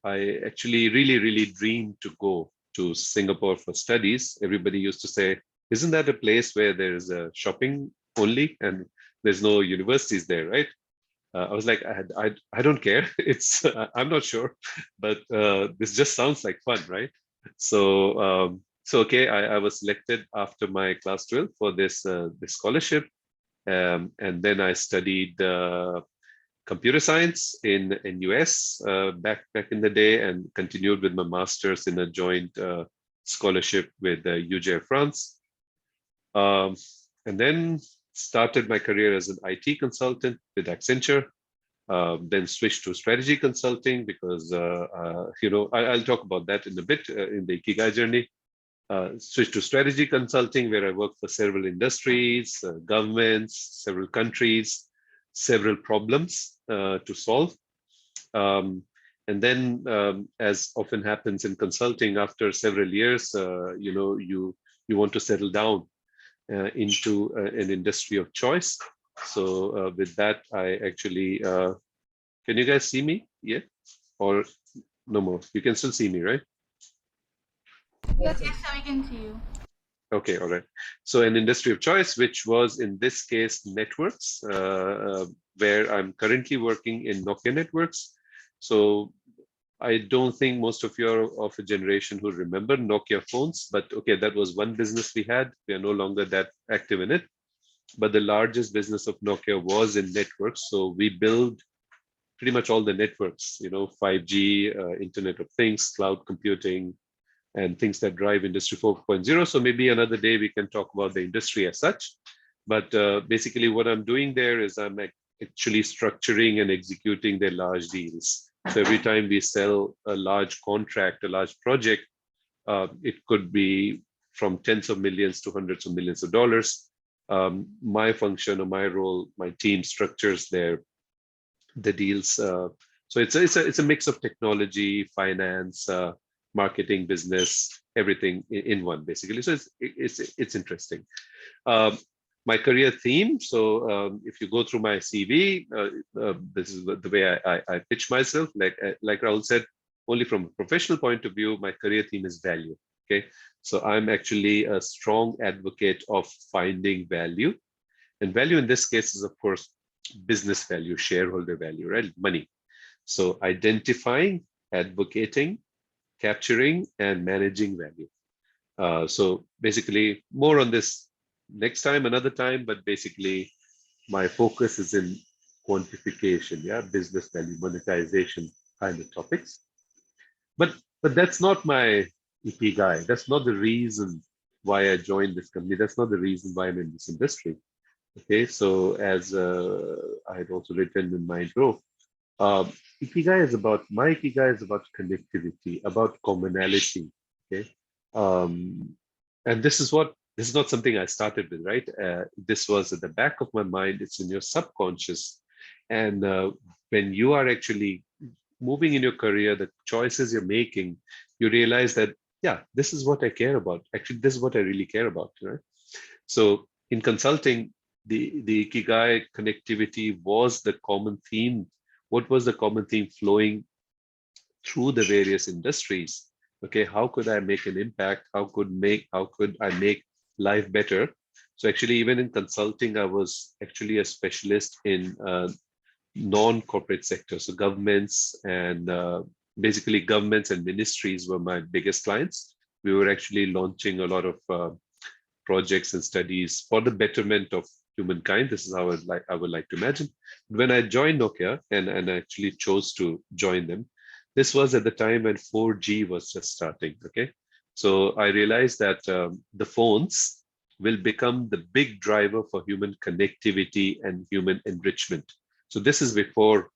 I actually really dreamed to go to Singapore for studies. Everybody used to say, isn't that a place where there is a shopping only and there's no universities there, right? I was like, I don't care. It's I'm not sure, but this just sounds like fun, right? So okay, I was selected after my class 12 for this scholarship, and then I studied computer science in US back in the day, and continued with my master's in a joint scholarship with UJ France, and then started my career as an IT consultant with Accenture. Then switched to strategy consulting because I'll talk about that in a bit in the Ikigai journey. Switched to strategy consulting, where I worked for several industries, governments, several countries, several problems to solve. And then, as often happens in consulting, after several years, you want to settle down into an industry of choice. So with that, I actually, can you guys see me? Yeah, or no more? You can still see me, right? Yes, sir, we can see you. Okay, all right. So an industry of choice, which was in this case networks, where I'm currently working in Nokia networks. So I don't think most of you are of a generation who remember Nokia phones, but okay, that was one business we had. We are no longer that active in it. But the largest business of Nokia was in networks. So we build pretty much all the networks, 5G, Internet of Things, cloud computing, and things that drive Industry 4.0. So maybe another day we can talk about the industry as such. But basically what I'm doing there is I'm actually structuring and executing their large deals. So every time we sell a large contract, a large project, it could be from tens of millions to hundreds of millions of dollars. My function or my role, my team structures the deals. So it's a mix of technology, finance, marketing, business, everything in one basically. So it's interesting. My career theme. So if you go through my CV, this is the way I pitch myself. Like Rahul said, only from a professional point of view, my career theme is value. Okay, so I'm actually a strong advocate of finding value, and value in this case is of course business value, shareholder value, right? Money. So identifying, advocating, capturing, and managing value. So basically more on this next time, another time, but basically my focus is in quantification, yeah, business value, monetization kind of topics. But that's not my Ikigai. That's not the reason why I joined this company. That's not the reason why I'm in this industry. Okay, so as I had also written in my intro, Um, my Ikigai is about connectivity, about commonality. Okay. Um, and this is not something I started with, right? This was at the back of my mind. It's in your subconscious. And when you are actually moving in your career, the choices you're making, you realize that, yeah, this is what I care about. Actually, this is what I really care about, right? So in consulting, the Ikigai connectivity was the common theme. What was the common theme flowing through the various industries? Okay, how could I make an impact? How could I make life better? So actually, even in consulting, I was actually a specialist in non-corporate sector. So governments and basically governments and ministries were my biggest clients. We were actually launching a lot of projects and studies for the betterment of humankind. This is how I would like to imagine. When I joined Nokia and I actually chose to join them, this was at the time when 4G was just starting. Okay, so I realized that the phones will become the big driver for human connectivity and human enrichment. So this is before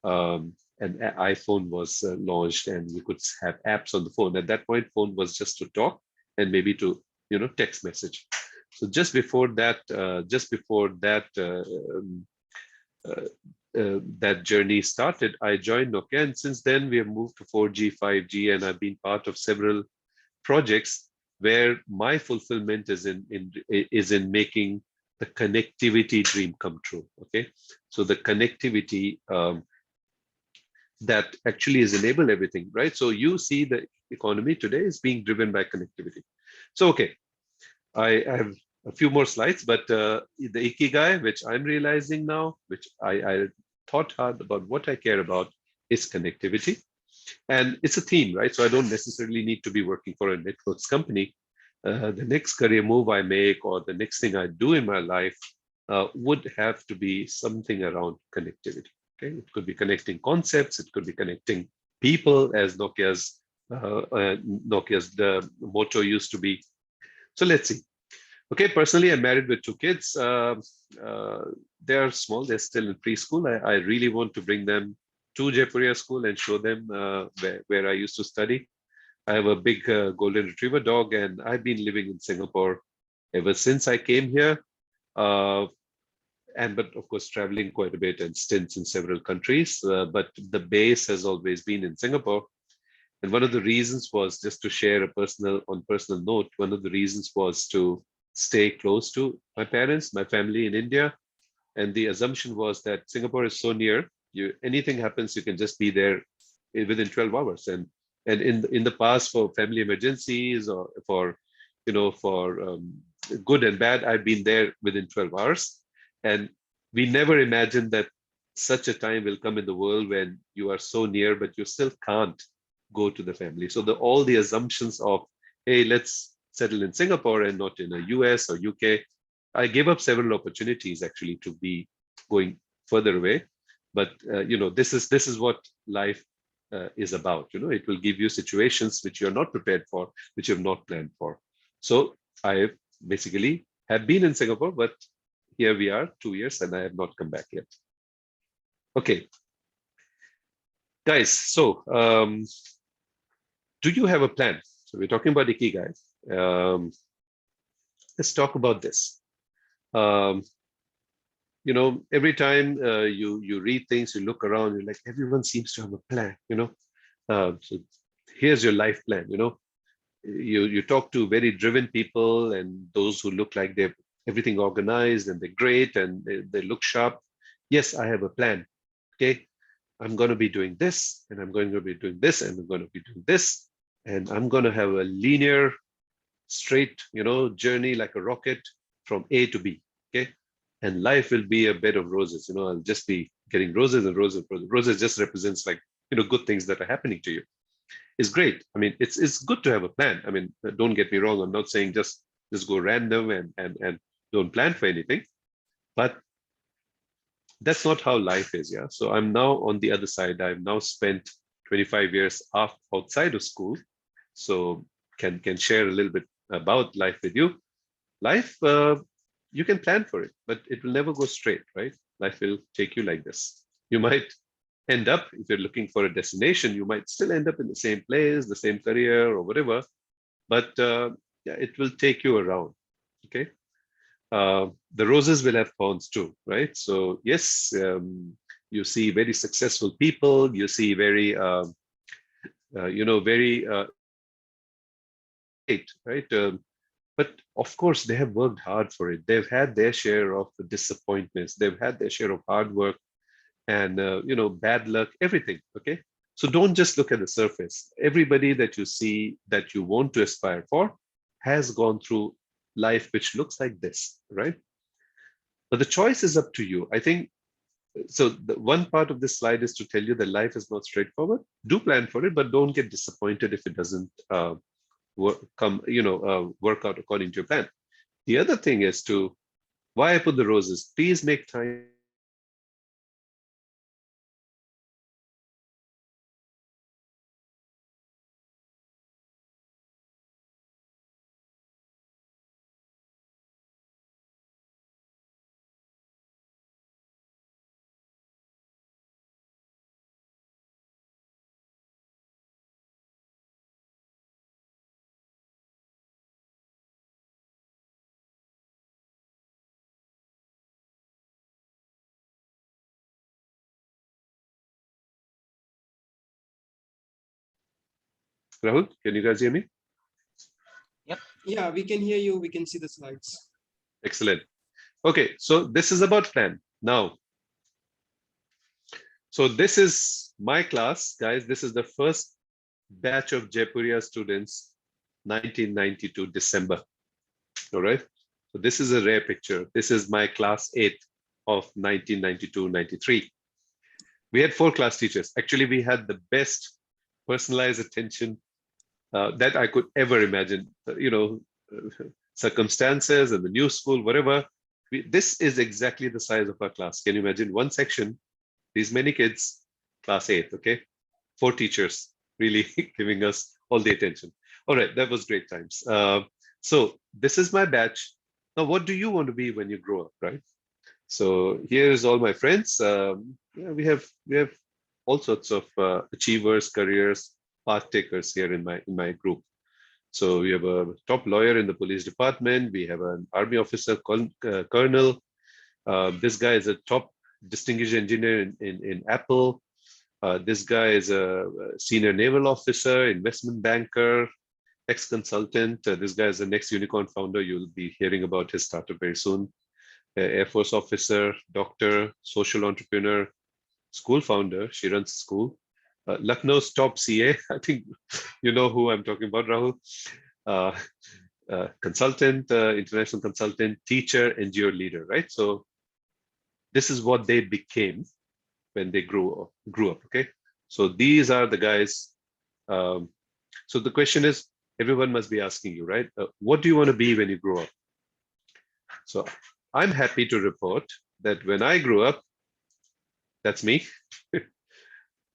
an iPhone was launched and you could have apps on the phone. At that point, phone was just to talk and maybe to text message. So just before that that journey started, I joined Nokia, and since then we have moved to 4G, 5G, and I've been part of several projects where my fulfillment is in making the connectivity dream come true. Okay, so the connectivity that actually has enabled everything, right? So you see the economy today is being driven by connectivity. So okay, I have a few more slides, but the Ikigai, which I'm realizing now, which I thought hard about what I care about, is connectivity. And it's a theme, right? So I don't necessarily need to be working for a networks company. The next career move I make or the next thing I do in my life would have to be something around connectivity. Okay, it could be connecting concepts, it could be connecting people, as Nokia's the motto used to be. So let's see. Okay, personally, I'm married with two kids. They are small; they're still in preschool. I really want to bring them to Jaipuria school and show them where I used to study. I have a big golden retriever dog, and I've been living in Singapore ever since I came here. But of course, traveling quite a bit and stints in several countries. But the base has always been in Singapore. And one of the reasons was, just to share on personal note, one of the reasons was to stay close to my parents, my family in India. And the assumption was that Singapore is so near, anything happens, you can just be there within 12 hours. And in the past, for family emergencies or for good and bad, I've been there within 12 hours. And we never imagined that such a time will come in the world when you are so near, but you still can't go to the family. So all the assumptions of, hey, let's settle in Singapore and not in the US or UK, I gave up several opportunities actually to be going further away. But this is what life is about. It will give you situations which you're not prepared for, which you've not planned for. So I basically have been in Singapore, but here we are 2 years and I have not come back yet. Okay, guys, so do you have a plan? So we're talking about Ikigai. Let's talk about this. Every time you read things, you look around, you're like, everyone seems to have a plan. So here's your life plan. You talk to very driven people and those who look like they've everything organized and they're great and they look sharp. Yes, I have a plan. Okay, I'm going to be doing this and I'm going to be doing this and I'm going to be doing this and I'm going to have a linear, straight, journey like a rocket from A to B. Okay, and life will be a bed of roses. I'll just be getting roses and roses. Roses just represents like good things that are happening to you. It's great. I mean, it's good to have a plan. I mean, don't get me wrong. I'm not saying just go random and don't plan for anything, but that's not how life is. Yeah. So I'm now on the other side. I've now spent 25 years outside of school, so can share a little bit about life with you. Life, you can plan for it, but it will never go straight, right? Life will take you like this. You might end up, if you're looking for a destination, you might still end up in the same place, the same career or whatever, but yeah, it will take you around. Okay. The roses will have thorns too, right? So yes, you see very successful people, you see very, very great, right? But of course, they have worked hard for it. They've had their share of the disappointments. They've had their share of hard work and bad luck, everything. Okay, so don't just look at the surface. Everybody that you see that you want to aspire for has gone through life which looks like this, right? But the choice is up to you. I think so. The one part of this slide is to tell you that life is not straightforward. Do plan for it, but don't get disappointed if it doesn't work out according to your plan. The other thing is to, why I put the roses, please make time. Rahul, can you guys hear me? Yeah, we can hear you. We can see the slides. Excellent. Okay, so this is about plan. Now, so this is my class, guys. This is the first batch of Jaipuria students, 1992 December. All right. So this is a rare picture. This is my class 8 of 1992-93. We had 4 class teachers. Actually, we had the best personalized attention that I could ever imagine. Circumstances and the new school, whatever. This is exactly the size of our class. Can you imagine one section, these many kids, class 8, okay? 4 teachers really giving us all the attention. All right, that was great times. So this is my batch. Now, what do you want to be when you grow up, right? So here is all my friends. We have all sorts of achievers, careers, path takers here in my group. So we have a top lawyer in the police department. We have an army officer, colonel. This guy is a top distinguished engineer in Apple. This guy is a senior naval officer, investment banker, ex-consultant. This guy is the next unicorn founder. You'll be hearing about his startup very soon. Air Force officer, doctor, social entrepreneur, school founder. She runs a school. Lucknow's top CA. I think you know who I'm talking about, Rahul. Consultant, international consultant, teacher, NGO leader, right? So this is what they became when they grew up, okay? So these are the guys. So the question is, everyone must be asking you, right? What do you want to be when you grow up? So I'm happy to report that when I grew up, that's me.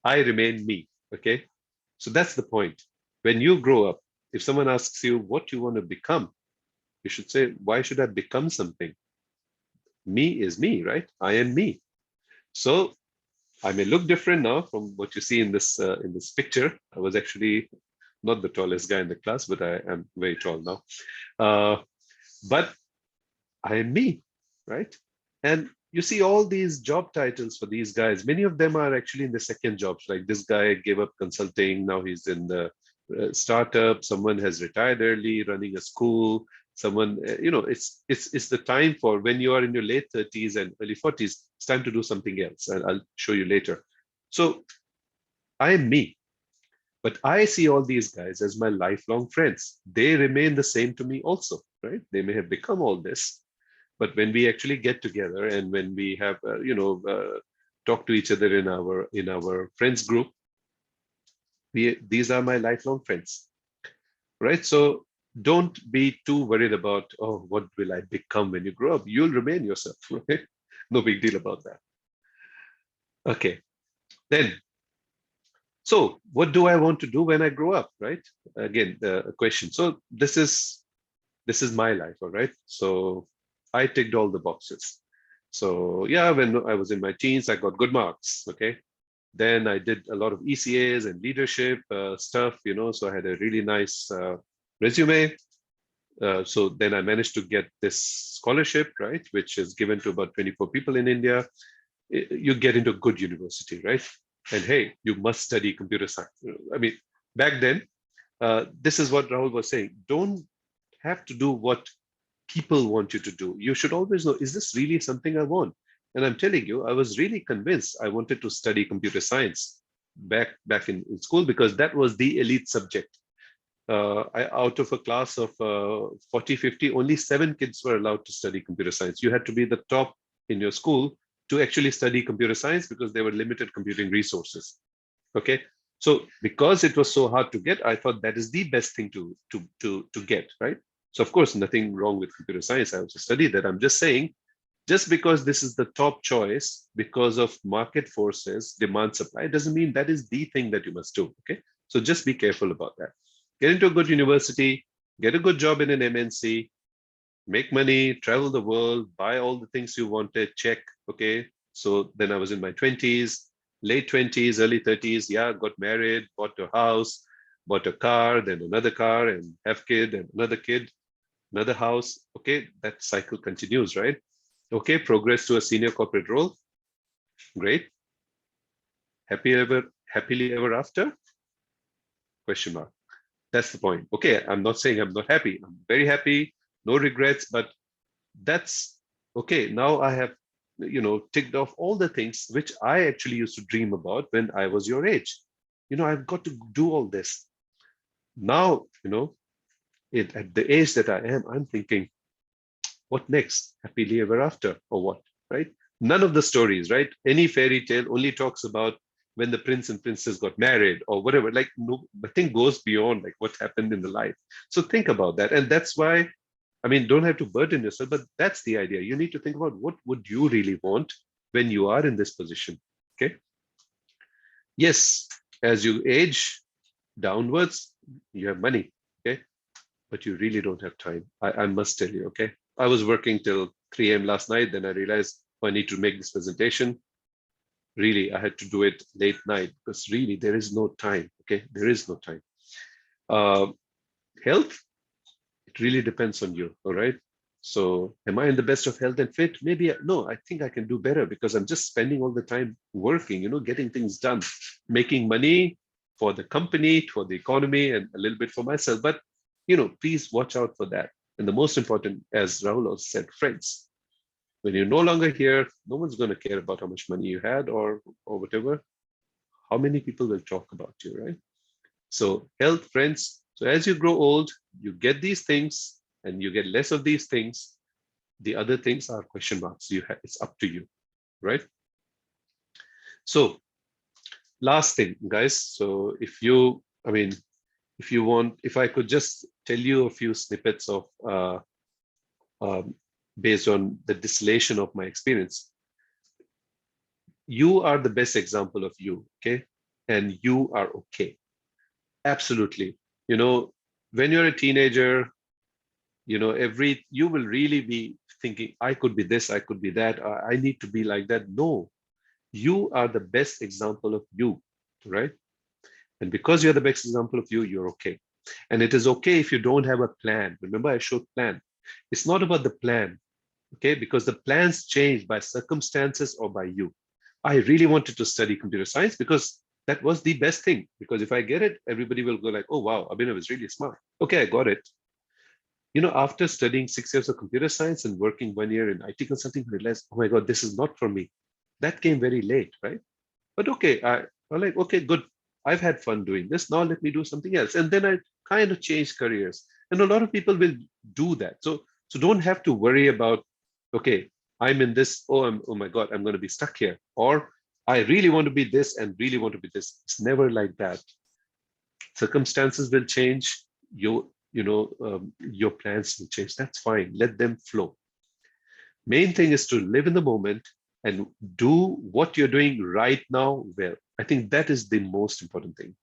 I remain me, okay? So that's the point. When you grow up, if someone asks you what you want to become, you should say, why should I become something? Me is me, right? I am me. So I may look different now from what you see in this picture. I was actually not the tallest guy in the class, but I am very tall now. But I am me, right? And you see all these job titles for these guys. Many of them are actually in the second jobs. Like this guy gave up consulting. Now he's in the startup. Someone has retired early, running a school. Someone, it's the time for when you are in your late 30s and early 40s. It's time to do something else. And I'll show you later. So I am me. But I see all these guys as my lifelong friends. They remain the same to me also, right? They may have become all this, but when we actually get together and when we have, talk to each other in our friends group, these are my lifelong friends, right? So don't be too worried about, oh, what will I become when you grow up? You'll remain yourself, right? No big deal about that. Okay, then. So what do I want to do when I grow up, right? Again, the question. So this is my life, all right? So I ticked all the boxes. So yeah, when I was in my teens, I got good marks, okay? Then I did a lot of ECAs and leadership stuff, so I had a really nice resume. So then I managed to get this scholarship, right, which is given to about 24 people in India. You get into a good university, right? And hey, you must study computer science. I mean, back then, this is what Rahul was saying. Don't have to do what people want you to do. You should always know, is this really something I want? And I'm telling you, I was really convinced I wanted to study computer science back in school, because that was the elite subject. Out of a class of 40, 50, only 7 kids were allowed to study computer science. You had to be the top in your school to actually study computer science, because there were limited computing resources. Okay, so because it was so hard to get, I thought that is the best thing to get, right? So of course, nothing wrong with computer science. I also studied that. I'm just saying, just because this is the top choice because of market forces, demand, supply, doesn't mean that is the thing that you must do. Okay, so just be careful about that. Get into a good university, get a good job in an MNC, make money, travel the world, buy all the things you wanted, check. Okay, so then I was in my 20s, late 20s, early 30s. Yeah, got married, bought a house, bought a car, then another car, and have kid, and another kid, another house. Okay, that cycle continues, right? Okay, progress to a senior corporate role. Great. Happily ever after? Question mark. That's the point. Okay, I'm not saying I'm not happy. I'm very happy, no regrets, but that's okay. Now I have, ticked off all the things which I actually used to dream about when I was your age. I've got to do all this. Now, at the age that I am, I'm thinking, what next? Happily ever after, or what, right? None of the stories, right? Any fairy tale only talks about when the prince and princess got married or whatever. Like, no, nothing goes beyond like what happened in the life. So think about that. And that's why, I mean, don't have to burden yourself, but that's the idea. You need to think about what would you really want when you are in this position. Okay. Yes, as you age downwards, you have money. Okay. But you really don't have time. I must tell you. Okay. I was working till 3 a.m. last night. Then I realized, oh, I need to make this presentation. Really, I had to do it late night because really there is no time. Okay, there is no time. Health, it really depends on you. All right. So am I in the best of health and fit? Maybe no, I think I can do better because I'm just spending all the time working, getting things done, making money for the company, for the economy, and a little bit for myself. But, please watch out for that. And the most important, as Rahul also said, friends. When you're no longer here, no one's going to care about how much money you had or whatever. How many people will talk about you, right? So health, friends. So as you grow old, you get these things and you get less of these things. The other things are question marks. It's up to you, right? So last thing, guys. So if you want, if I could just tell you a few snippets of based on the distillation of my experience. You are the best example of you, okay? And you are okay. Absolutely. When you're a teenager, you will really be thinking, I could be this, I could be that, I need to be like that. No, you are the best example of you, right? And because you're the best example of you, you're okay. And it is okay if you don't have a plan. Remember, I showed plan. It's not about the plan. Okay, because the plans change by circumstances or by you. I really wanted to study computer science because that was the best thing. Because if I get it, everybody will go like, oh, wow, Abhinav is really smart. Okay, I got it. After studying 6 years of computer science and working 1 year in IT consulting, I realized, oh my God, this is not for me. That came very late, right? But okay, I'm like, okay, good. I've had fun doing this. Now let me do something else. And then I kind of changed careers. And a lot of people will do that. So don't have to worry about, okay, I'm in this, oh my God, I'm going to be stuck here. Or I really want to be this and really want to be this. It's never like that. Circumstances will change. Your plans will change. That's fine. Let them flow. Main thing is to live in the moment and do what you're doing right now well. I think that is the most important thing.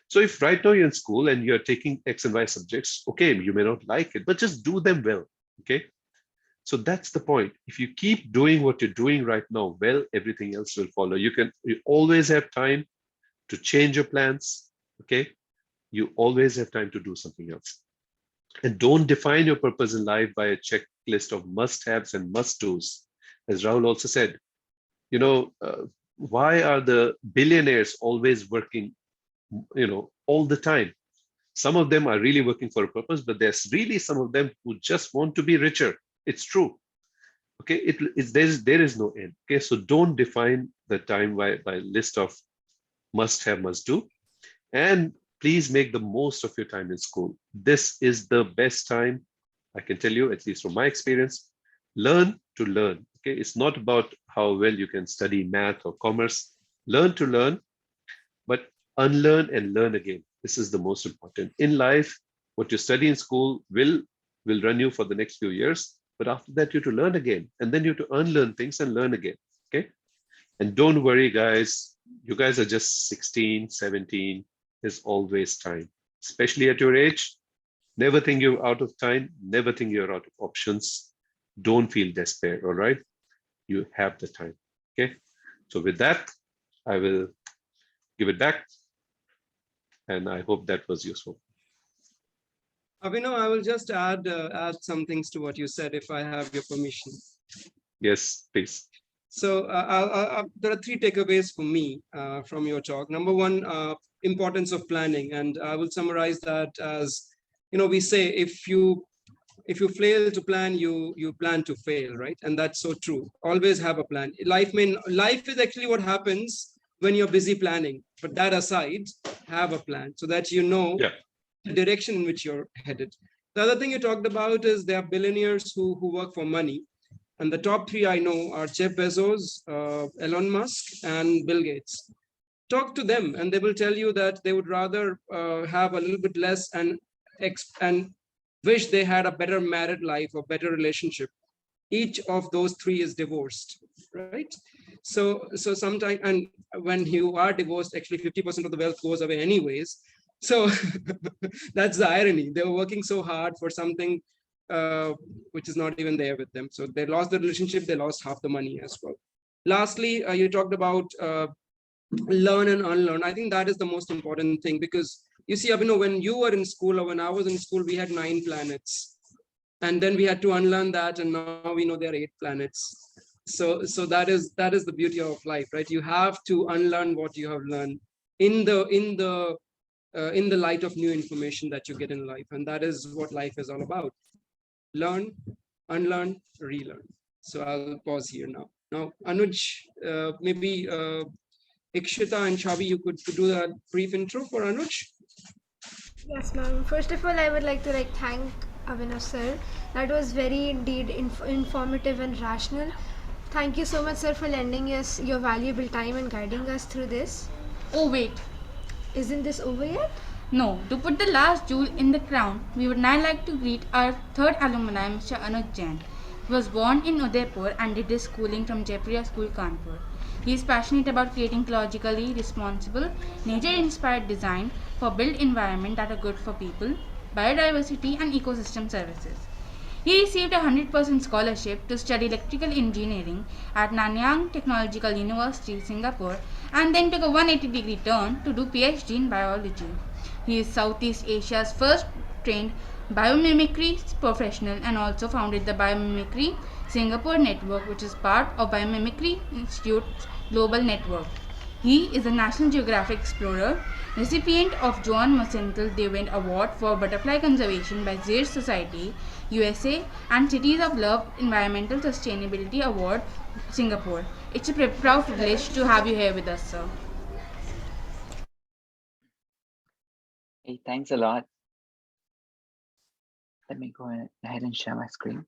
So if right now you're in school and you're taking X and Y subjects, okay, you may not like it, but just do them well. Okay. So that's the point. If you keep doing what you're doing right now, well, everything else will follow. You always have time to change your plans. Okay. You always have time to do something else. And don't define your purpose in life by a checklist of must-haves and must-dos. As Rahul also said, why are the billionaires always working, all the time? Some of them are really working for a purpose, but there's really some of them who just want to be richer. It's true. Okay, there is no end. Okay, so don't define the time by list of must have, must do, and please make the most of your time in school. This is the best time, I can tell you, at least from my experience. Learn to learn. Okay, it's not about how well you can study math or commerce. Learn to learn, but unlearn and learn again. This is the most important. In life, what you study in school will run you for the next few years, but after that you have to learn again, and then you have to unlearn things and learn again. Okay, and don't worry, guys. You guys are just 16, 17. There's always time, especially at your age. Never think you're out of time. Never think you're out of options. Don't feel despair. All right, you have the time. Okay, so with that, I will give it back, and I hope that was useful. Abhinav, I will just add some things to what you said, if I have your permission. Yes, please. So there are 3 takeaways for me from your talk. Number one, importance of planning, and I will summarize that as, we say, if you fail to plan, you plan to fail, right? And that's so true. Always have a plan. Life is actually what happens when you're busy planning. But that aside, have a plan so that the direction in which you're headed. The other thing you talked about is there are billionaires who work for money. And the top 3 I know are Jeff Bezos, Elon Musk, and Bill Gates. Talk to them, and they will tell you that they would rather have a little bit less and wish they had a better married life or better relationship. Each of those 3 is divorced, right? So sometimes, and when you are divorced, actually 50% of the wealth goes away anyways. So that's the irony. They were working so hard for something which is not even there with them. So they lost the relationship, they lost half the money as well. Lastly, you talked about learn and unlearn. I think that is the most important thing, because you see, Abhinav, when you were in school or when I was in school, we had 9 planets. And then we had to unlearn that, and now we know there are 8 planets. So that is the beauty of life, right? You have to unlearn what you have learned in the light of new information that you get in life, and that is what life is all about. Learn, unlearn, relearn. So I'll pause here now. Now, Anuj, maybe Ikshita and Chavi, you could do a brief intro for Anuj. Yes, ma'am. First of all, I would like to thank Avinash sir. That was very indeed informative and rational. Thank you so much, sir, for lending us your valuable time and guiding us through this. Oh, wait. Isn't this over yet? No, to put the last jewel in the crown, we would now like to greet our 3rd alumni, Mr. Anuj Jain. He was born in Udaipur and did his schooling from Jaipuria School, Kanpur. He is passionate about creating ecologically responsible, nature-inspired design for built environment that are good for people, biodiversity and ecosystem services. He received a 100% scholarship to study electrical engineering at Nanyang Technological University, Singapore, and then took a 180-degree turn to do PhD in biology. He is Southeast Asia's first trained biomimicry professional and also founded the Biomimicry Singapore Network, which is part of Biomimicry Institute's global network. He is a National Geographic Explorer, recipient of Joan Mosenthal Dewind Award for Butterfly Conservation by Zayre Society, USA, and Cities of Love Environmental Sustainability Award, Singapore. It's a proud privilege to have you here with us, sir. Hey, thanks a lot. Let me go ahead and share my screen.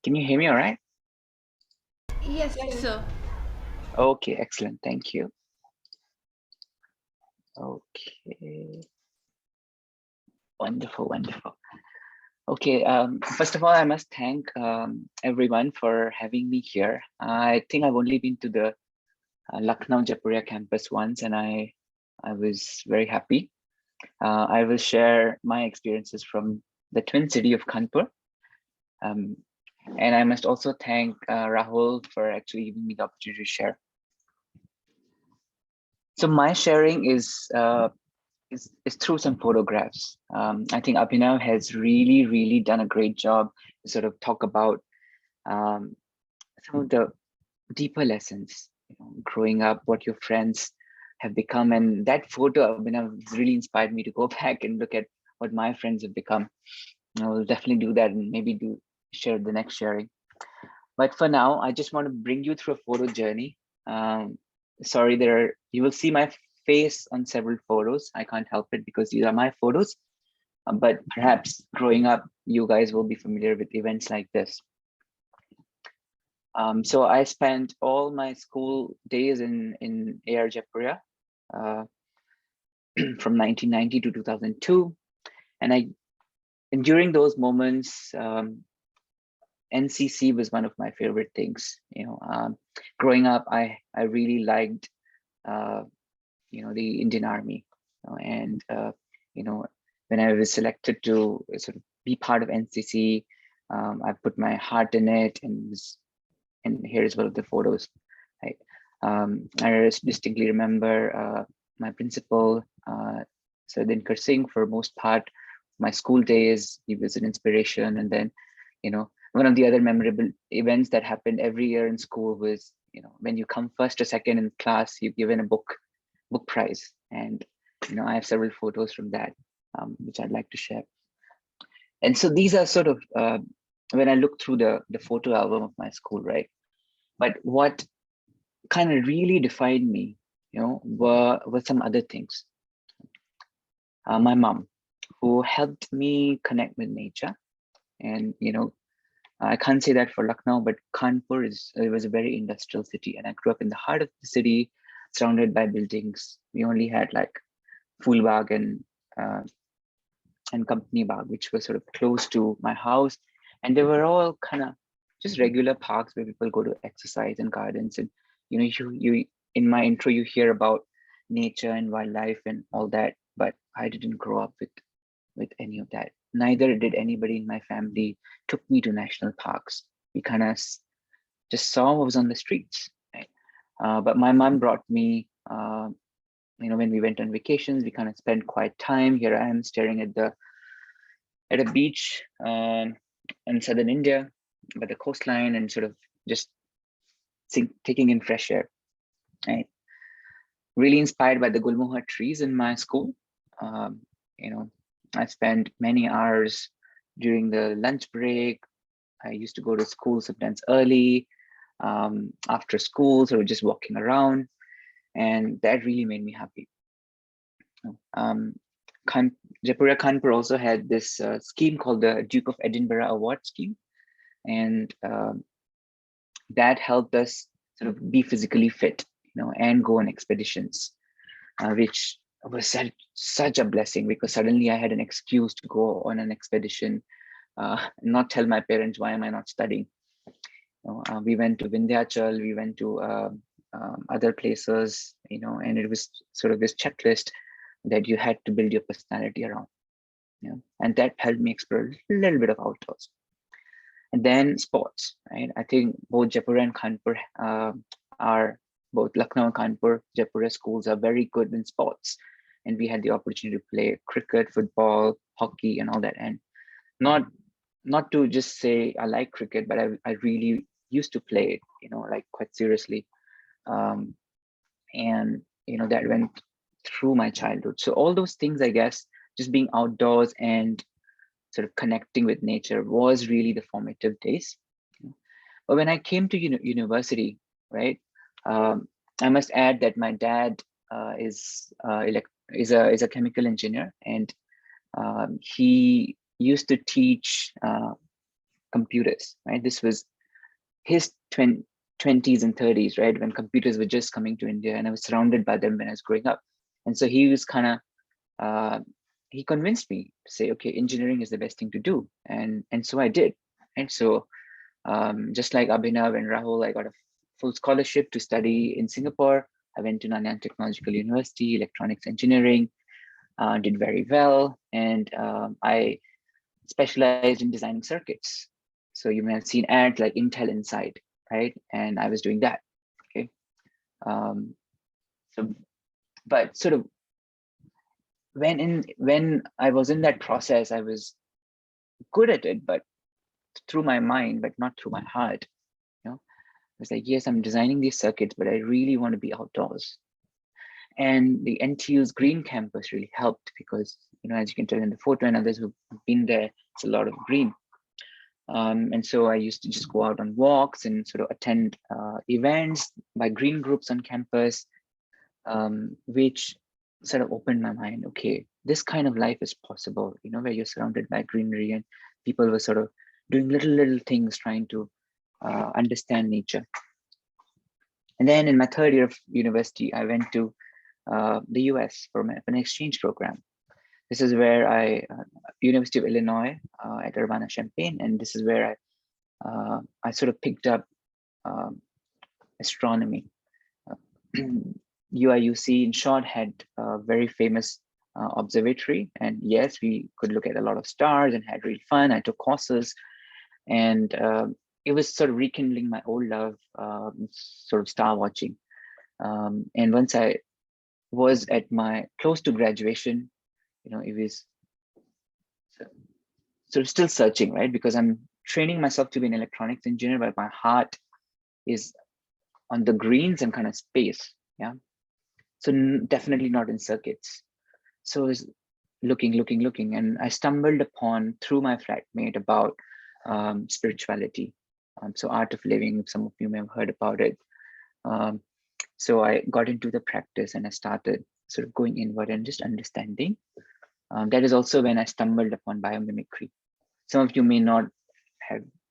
Can you hear me all right? Yes, sir. Okay, excellent. Thank you. Okay. Wonderful, wonderful. Okay, first of all, I must thank everyone for having me here. I think I've only been to the Lucknow Jaipuria campus once, and I was very happy. I will share my experiences from the twin city of Kanpur. And I must also thank Rahul for actually giving me the opportunity to share. So my sharing is through some photographs. I think Abhinav has really done a great job to sort of talk about some of the deeper lessons, growing up, what your friends have become. And that photo, Abhinav, has really inspired me to go back and look at what my friends have become. I will definitely do that and maybe share the next sharing. But for now, I just want to bring you through a photo journey. Sorry, you will see my face on several photos. I can't help it because these are my photos. But perhaps growing up, you guys will be familiar with events like this. So I spent all my school days in AR Jaipuria from 1990 to 2002. And during those moments, NCC was one of my favorite things. Growing up, I really liked, the Indian Army, and when I was selected to sort of be part of NCC, I put my heart in it, and here is one of the photos. Right, I distinctly remember my principal, Sir Dinkar Singh, for most part. My school days, he was an inspiration. And then, one of the other memorable events that happened every year in school was, when you come first or second in class, you're given a book prize. And, I have several photos from that, which I'd like to share. And so these are sort of, when I look through the photo album of my school, right? But what kind of really defined me, were some other things. My mom, who helped me connect with nature. And, I can't say that for Lucknow, but Kanpur was a very industrial city. And I grew up in the heart of the city, surrounded by buildings. We only had like Phool Bagh and Company Bagh, which was sort of close to my house. And they were all kind of just regular parks where people go to exercise and gardens. And, you in my intro, you hear about nature and wildlife and all that, but I didn't grow up with any of that. Neither did anybody in my family took me to national parks. We kind of just saw what was on the streets, right? But my mom brought me, when we went on vacations, we kind of spent quiet time. Here I am staring at a beach in southern India, by the coastline, and sort of just taking in fresh air, right? Really inspired by the Gulmohar trees in my school. I spent many hours during the lunch break. I used to go to school sometimes early, after school, so just walking around, and that really made me happy. Jaipuria Kanpur also had this scheme called the Duke of Edinburgh Award Scheme, and that helped us sort of be physically fit, and go on expeditions, which was such a blessing, because suddenly I had an excuse to go on an expedition, not tell my parents, why am I not studying? We went to Vindhyachal, we went to other places, and it was sort of this checklist that you had to build your personality around. And that helped me explore a little bit of outdoors. And then sports, right? I think both Jaipur and Kanpur both Lucknow and Kanpur, Jaipuria schools are very good in sports. And we had the opportunity to play cricket, football, hockey, and all that. And not to just say I like cricket, but I really used to play it, like quite seriously. And, that went through my childhood. So all those things, I guess, just being outdoors and sort of connecting with nature was really the formative days. But when I came to university, right, I must add that my dad is a chemical engineer, and he used to teach computers, right? This was his 20s and 30s, right, when computers were just coming to India, and I was surrounded by them when I was growing up. And so he was kind of he convinced me to say, okay, engineering is the best thing to do, and so I did. And so just like Abhinav and Rahul, I got a full scholarship to study in Singapore. I went to Nanyang Technological University, electronics engineering, did very well, and I specialized in designing circuits. So you may have seen ads like Intel Inside, right? And I was doing that. Okay. So, but sort of when I was in that process, I was good at it, but through my mind, but not through my heart. You know, it's like, yes, I'm designing these circuits, but I really want to be outdoors. And the NTU's green campus really helped because, you know, as you can tell in the photo and others who've been there, it's a lot of green. And so I used to just go out on walks and sort of attend events by green groups on campus, which sort of opened my mind. Okay, this kind of life is possible, you know, where you're surrounded by greenery and people were sort of doing little things, trying to understand nature. And then in my third year of university, I went to the US for an exchange program. This is where University of Illinois at Urbana-Champaign, and this is where I sort of picked up astronomy. UIUC, in short, had a very famous observatory, and yes, we could look at a lot of stars and had real fun. I took courses, and it was sort of rekindling my old love, sort of star watching. And once I was at my close to graduation, you know, it was sort of still searching, right? Because I'm training myself to be an electronics engineer, but my heart is on the greens and kind of space. Yeah. So definitely not in circuits. So I was looking, and I stumbled upon through my flatmate about spirituality. So Art of Living, some of you may have heard about it. So I got into the practice and I started sort of going inward and just understanding. That is also when I stumbled upon biomimicry. Some of you may not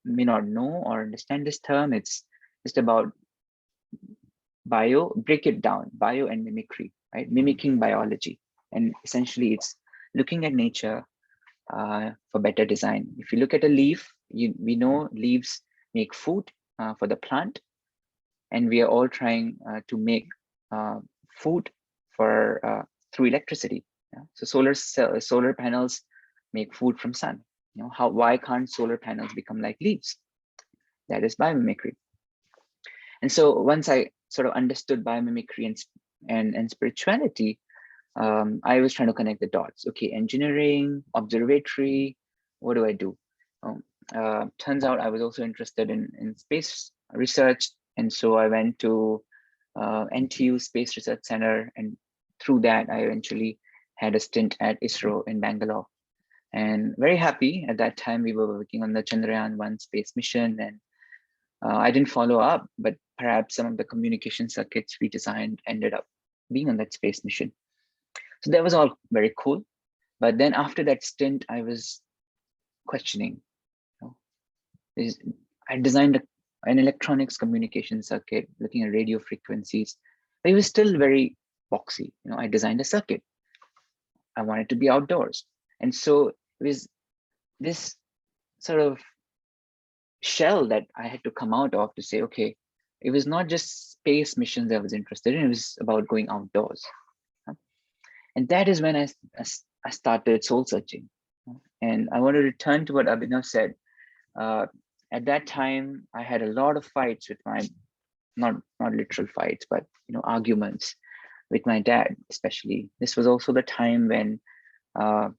know or understand this term. It's just about break it down, bio and mimicry, right? Mimicking biology. And essentially it's looking at nature for better design. If you look at a leaf, we know leaves make food for the plant, and we are all trying to make food for through electricity. Yeah? So solar panels make food from sun. You know, why can't solar panels become like leaves? That is biomimicry. And so once I sort of understood biomimicry and spirituality, I was trying to connect the dots. Okay, engineering, observatory, what do I do? Turns out I was also interested in space research. And so I went to NTU Space Research Center. And through that, I eventually had a stint at ISRO in Bangalore. And very happy at that time, we were working on the Chandrayaan-1 space mission. And I didn't follow up, but perhaps some of the communication circuits we designed ended up being on that space mission. So that was all very cool. But then after that stint, I was questioning. You know, I designed an electronics communication circuit looking at radio frequencies, but it was still very boxy. You know, I designed a circuit. I wanted to be outdoors. And so it was this sort of shell that I had to come out of to say, okay, it was not just space missions I was interested in, it was about going outdoors. And that is when I started soul searching. And I want to return to what Abhinav said. At that time, I had a lot of fights with my, not literal fights, but you know, arguments with my dad, especially. This was also the time when I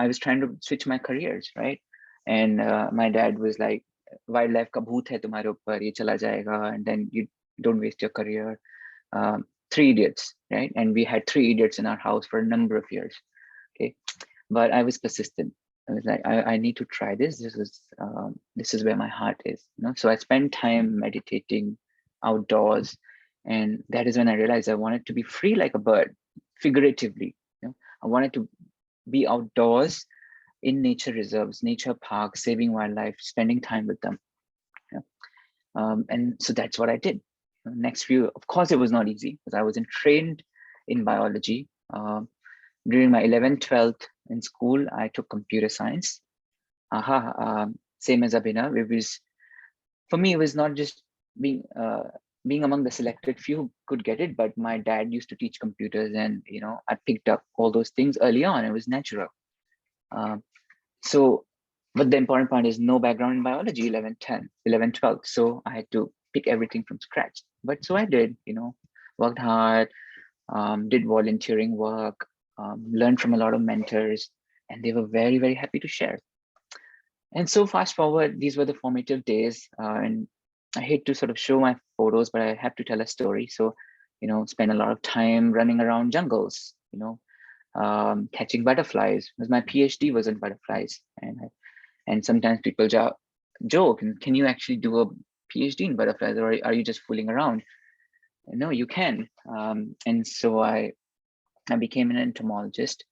was trying to switch my careers, right? And my dad was like, wildlife ka bhoot hai tumhare upar, ye chala jayega, and then you don't waste your career. 3 Idiots, right? And we had 3 Idiots in our house for a number of years. Okay, but I was persistent. I was like, I need to try this. This is where my heart is. You know, so I spent time meditating outdoors, and that is when I realized I wanted to be free like a bird, figuratively. You know, I wanted to be outdoors in nature reserves, nature parks, saving wildlife, spending time with them. You know? And so that's what I did. Next few, of course, it was not easy because I wasn't trained in biology. During my 11th, 12th in school, I took computer science. Same as Abhinav. It was, for me, it was not just being among the selected few who could get it, but my dad used to teach computers, and you know, I picked up all those things early on. It was natural. So, but the important part is no background in biology, 11, 10, 11, 12. So I had to pick everything from scratch. But so I did, worked hard, did volunteering work, learned from a lot of mentors, and they were very, very happy to share. And so fast forward, these were the formative days. And I hate to sort of show my photos, but I have to tell a story. So, spend a lot of time running around jungles, catching butterflies, because my PhD was in butterflies. And sometimes people joke, can you actually do a PhD in butterflies, or are you just fooling around? No, you can. And so I became an entomologist.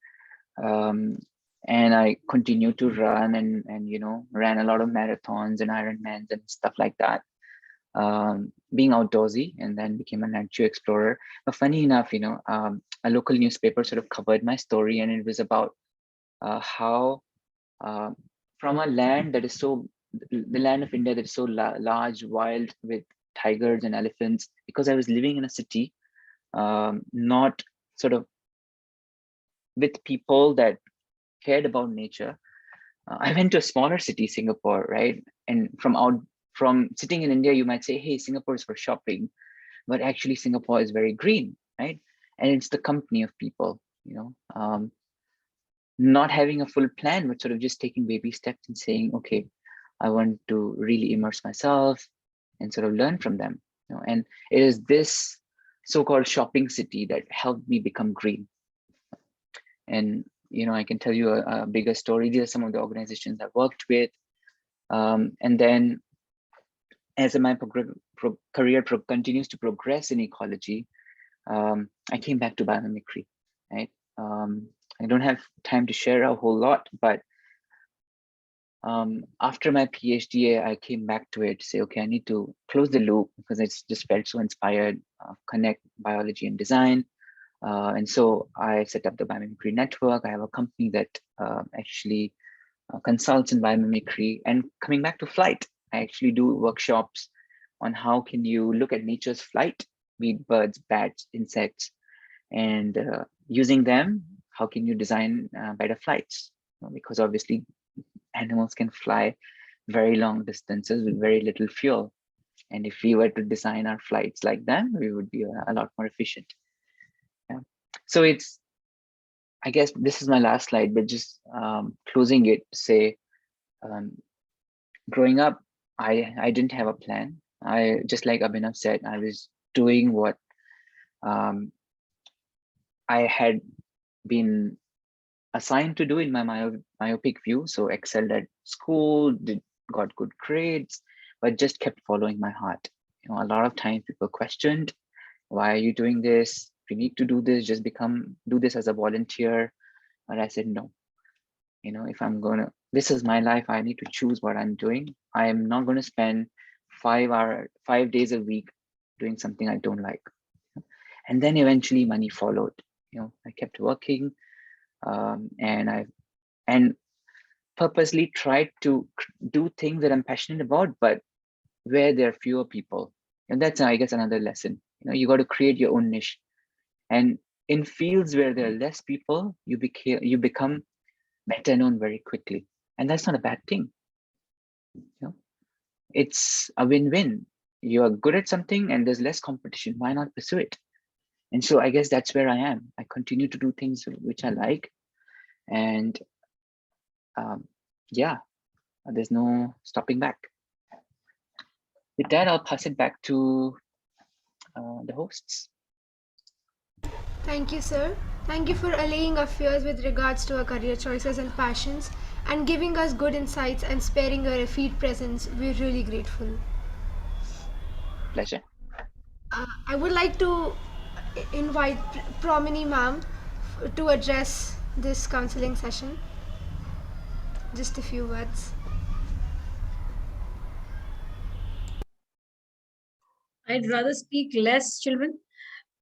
And I continued to run and ran a lot of marathons and Ironmans and stuff like that. Being outdoorsy, and then became a nature explorer. But funny enough, a local newspaper sort of covered my story, and it was about how from a land that is the land of India that is so large, wild, with tigers and elephants, because I was living in a city, not sort of with people that cared about nature. I went to a smaller city, Singapore, right? And from sitting in India, you might say, hey, Singapore is for shopping, but actually Singapore is very green, right? And it's the company of people, not having a full plan, but sort of just taking baby steps and saying, okay, I want to really immerse myself and sort of learn from them. And it is this so-called shopping city that helped me become green. And I can tell you a bigger story. These are some of the organizations I worked with. And then as my career continues to progress in ecology, I came back to biomimicry, right? I don't have time to share a whole lot, but after my PhD, I came back to it to say, okay, I need to close the loop because it's just felt so inspired, connect biology and design. And so I set up the biomimicry network. I have a company that actually consults in biomimicry. And coming back to flight, I actually do workshops on how can you look at nature's flight, be it birds, bats, insects, and using them, how can you design better flights? Because obviously animals can fly very long distances with very little fuel. And if we were to design our flights like them, we would be a lot more efficient. Yeah. So I guess this is my last slide, but just closing it to say, growing up, I didn't have a plan. I, just like Abhinav said, I was doing what I had been assigned to do in my myopic view. So excelled at school, got good grades, but just kept following my heart. A lot of times people questioned, why are you doing this? If you need to do this, just do this as a volunteer. But I said, no, if I'm this is my life, I need to choose what I'm doing. I am not going to spend 5 days a week doing something I don't like. And then eventually money followed. I kept working, and purposely tried to do things that I'm passionate about, but where there are fewer people. And that's, I guess, another lesson. You got to create your own niche. And in fields where there are less people, you become better known very quickly. And that's not a bad thing. It's a win-win. You are good at something and there's less competition. Why not pursue it? And so I guess that's where I am. I continue to do things which I like. And yeah, there's no stopping back. With that, I'll pass it back to the hosts. Thank you, sir. Thank you for allaying our fears with regards to our career choices and passions and giving us good insights and sparing your effete presence. We're really grateful. Pleasure. I would like to invite Promini ma'am to address this counseling session. Just a few words. I'd rather speak less, children,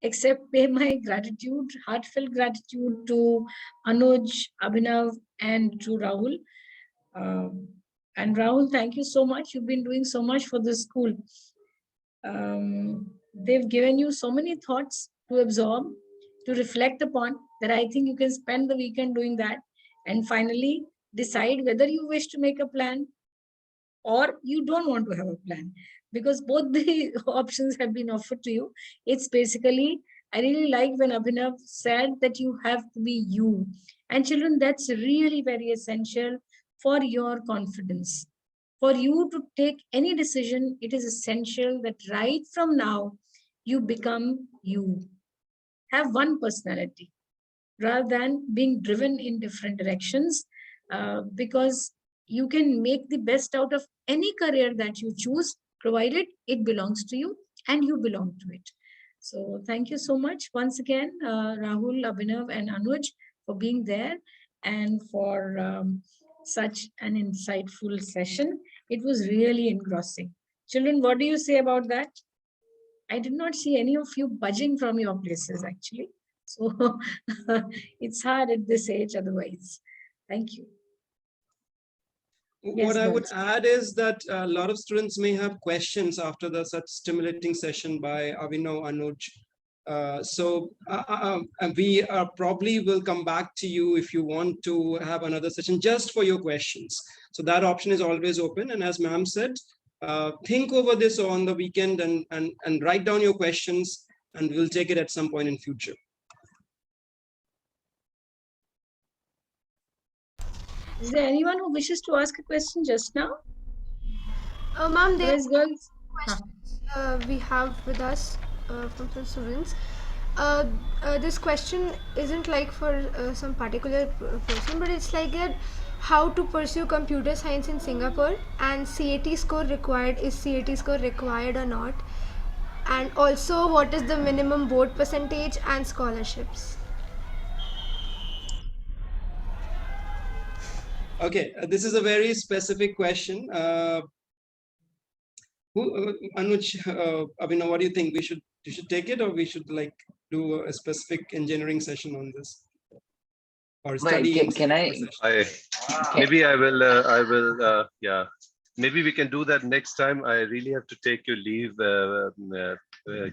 except pay my gratitude, heartfelt gratitude to Anuj, Abhinav, and to Rahul. And Rahul, thank you so much. You've been doing so much for this school. They've given you so many thoughts to absorb, to reflect upon, that I think you can spend the weekend doing that. And finally, decide whether you wish to make a plan or you don't want to have a plan, because both the options have been offered to you. It's basically, I really like when Abhinav said that you have to be you. And children, that's really very essential for your confidence. For you to take any decision, it is essential that right from now, you become you. Have one personality rather than being driven in different directions, because you can make the best out of any career that you choose, provided it belongs to you and you belong to it. So thank you so much once again, Rahul, Abhinav, and Anuj, for being there and for such an insightful session. It was really engrossing. Children, what do you say about that? I did not see any of you budging from your places actually. So it's hard at this age otherwise. Thank you. Yes, What I would Buzz. add is that a lot of students may have questions after the such stimulating session by Avinav, Anuj. We probably will come back to you if you want to have another session just for your questions. So that option is always open. And as ma'am said, think over this on the weekend and write down your questions, and we'll take it at some point in future. Is there anyone who wishes to ask a question just now? Ma'am, there Otherwise, girls. questions we have with us from some students. This question isn't like for some particular person, but it's like that how to pursue computer science in Singapore, and CAT score required, is CAT score required or not, and also what is the minimum board percentage and scholarships. Okay, this is a very specific question. Anuj, Abhinav, what do you think? We should take it, or we should like do a specific engineering session on this, or study? Wait, can I? Maybe I will. Yeah, maybe we can do that next time. I really have to take your leave,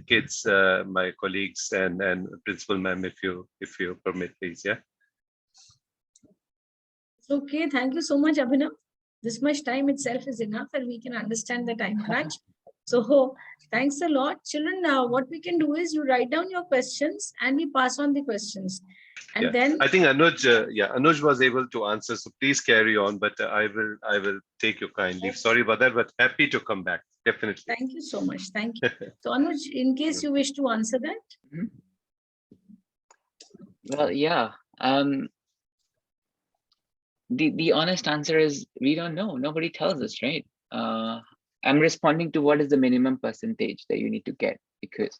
kids, my colleagues, and principal ma'am, if you permit, please. Yeah. Okay, thank you so much, Abhinav. This much time itself is enough, and we can understand the time crunch. So thanks a lot. Children, now what we can do is you write down your questions and we pass on the questions. And Yeah. then I think Anuj, Anuj was able to answer, so please carry on, but I will take your kind leave. Sorry about that, but happy to come back, definitely. Thank you so much. Thank you. So Anuj, in case you wish to answer that. Well, yeah. The honest answer is we don't know. Nobody tells us, right? I'm responding to what is the minimum percentage that you need to get, because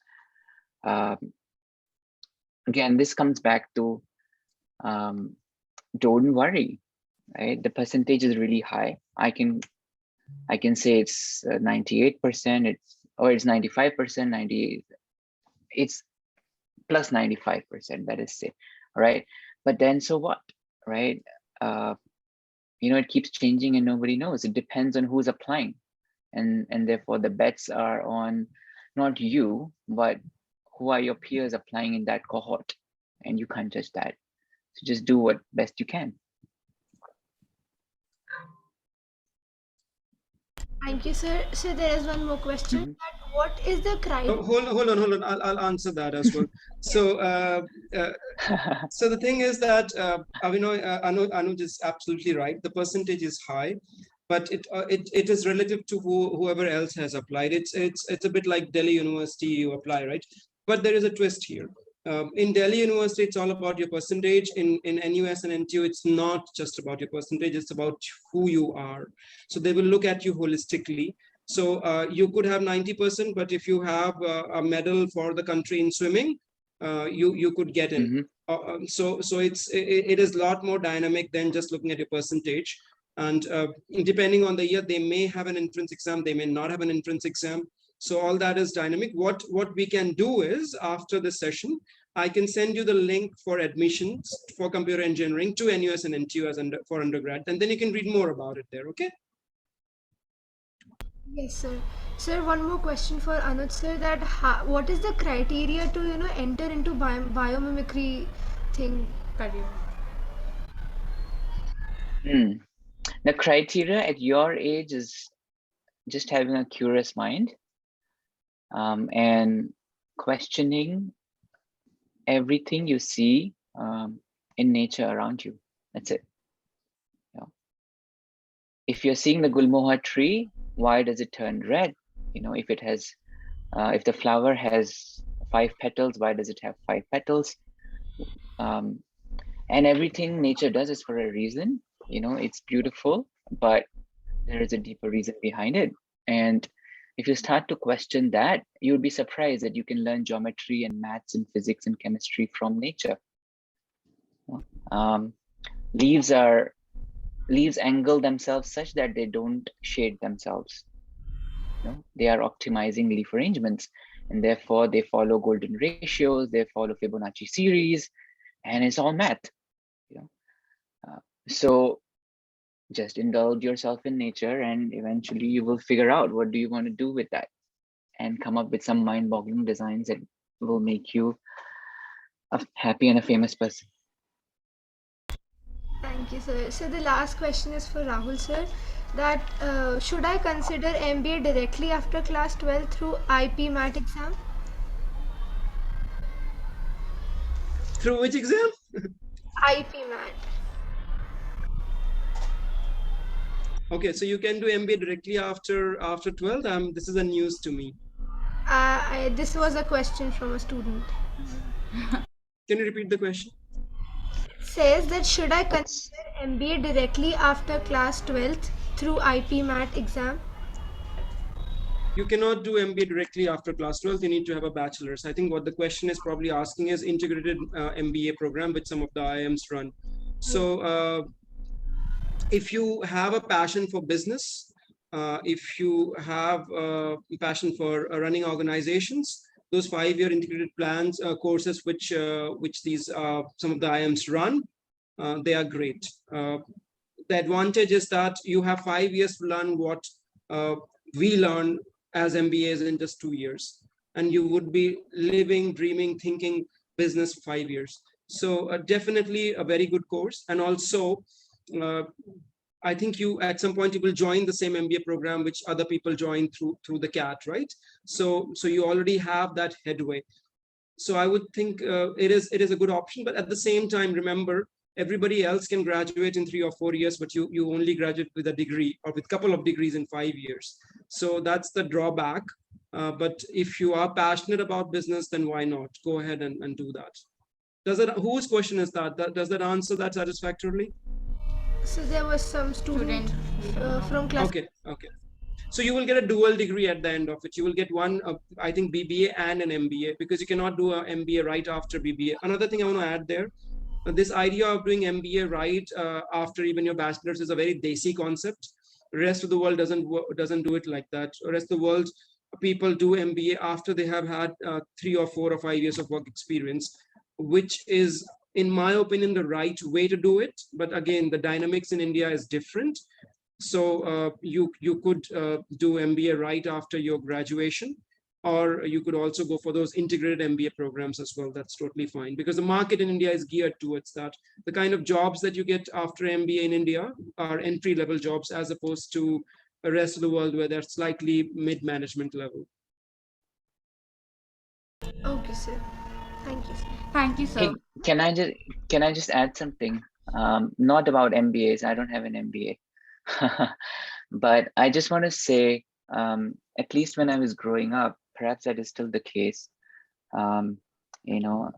again, this comes back to don't worry, right? The percentage is really high. I can say it's 98%, it's 95%, 98. It's plus 95%, that is say, right? But then so what, right? It keeps changing and nobody knows. It depends on who's applying, and therefore the bets are on not you, but who are your peers applying in that cohort, and you can't judge that. So just do what best you can. Thank you, sir. So there is one more question. That what is the criteria? Oh, hold on. I'll answer that as well. So, so the thing is that Anuj is absolutely right. The percentage is high, but it is relative to whoever else has applied. It's a bit like Delhi University, you apply, right? But there is a twist here. In Delhi University, it's all about your percentage. In NUS and NTU, it's not just about your percentage, it's about who you are. So they will look at you holistically. So you could have 90%, but if you have a medal for the country in swimming, you could get in. So it is a lot more dynamic than just looking at your percentage. And depending on the year, they may have an entrance exam, they may not have an entrance exam. So all that is dynamic. What we can do is, after the session, I can send you the link for admissions for computer engineering to NUS and NTU as for undergrad, and then you can read more about it there, okay? Yes, sir. Sir, one more question for Anuj, sir, that what is the criteria to, enter into biomimicry thing? Career. The criteria at your age is just having a curious mind, and questioning everything you see in nature around you. That's it. You know, if you're seeing the gulmohar tree, why does it turn red? You know, if it has, if the flower has 5 petals, why does it have 5 petals? And everything nature does is for a reason. You know, it's beautiful, but there is a deeper reason behind it. And if you start to question that, you would be surprised that you can learn geometry and maths and physics and chemistry from nature. Leaves angle themselves such that they don't shade themselves. You know, they are optimizing leaf arrangements, and therefore they follow golden ratios, they follow Fibonacci series, and it's all math. You know, so just indulge yourself in nature, and eventually you will figure out what do you want to do with that, and come up with some mind-boggling designs that will make you a happy and a famous person. Thank you, sir. So the last question is for Rahul, sir. That should I consider MBA directly after class 12 through IP MAT exam? Through which exam? IP MAT. Okay, so you can do MBA directly after 12th. This is a news to me. This was a question from a student. Can you repeat the question? Says that should I consider MBA directly after class 12th through IP MAT exam? You cannot do MBA directly after class 12th. You need to have a bachelor's. I think what the question is probably asking is integrated MBA program, which some of the IIMs run. So if you have a passion for business, if you have a passion for running organizations, those 5-year integrated plans courses which these some of the IIMs run, they are great. The advantage is that you have 5 years to learn what we learn as MBAs in just 2 years, and you would be living, dreaming, thinking business for 5 years. So definitely a very good course. And also I think you at some point you will join the same MBA program which other people join through the CAT, right? So you already have that headway. So I would think it is a good option, but at the same time, remember, everybody else can graduate in 3 or 4 years, but you only graduate with a degree or with a couple of degrees in 5 years. So that's the drawback. But if you are passionate about business, then why not go ahead and do that? Whose question is that? Does that answer that satisfactorily? So there was some student from class. Okay. So you will get a dual degree at the end of it. You will get one, I think, BBA and an MBA, because you cannot do an MBA right after BBA. Another thing I want to add there, this idea of doing MBA right after even your bachelor's is a very desi concept. The rest of the world doesn't do it like that. The rest of the world, people do MBA after they have had 3 or 4 or 5 years of work experience, which is, in my opinion, the right way to do it. But again, the dynamics in India is different. So you could do MBA right after your graduation, or you could also go for those integrated MBA programs as well. That's totally fine, because the market in India is geared towards that. The kind of jobs that you get after MBA in India are entry-level jobs, as opposed to the rest of the world where they're slightly mid-management level. Okay, sir. Thank you, sir. Thank you, sir. Hey, can I just add something? Not about MBAs. I don't have an MBA. But I just want to say, at least when I was growing up, perhaps that is still the case. You know,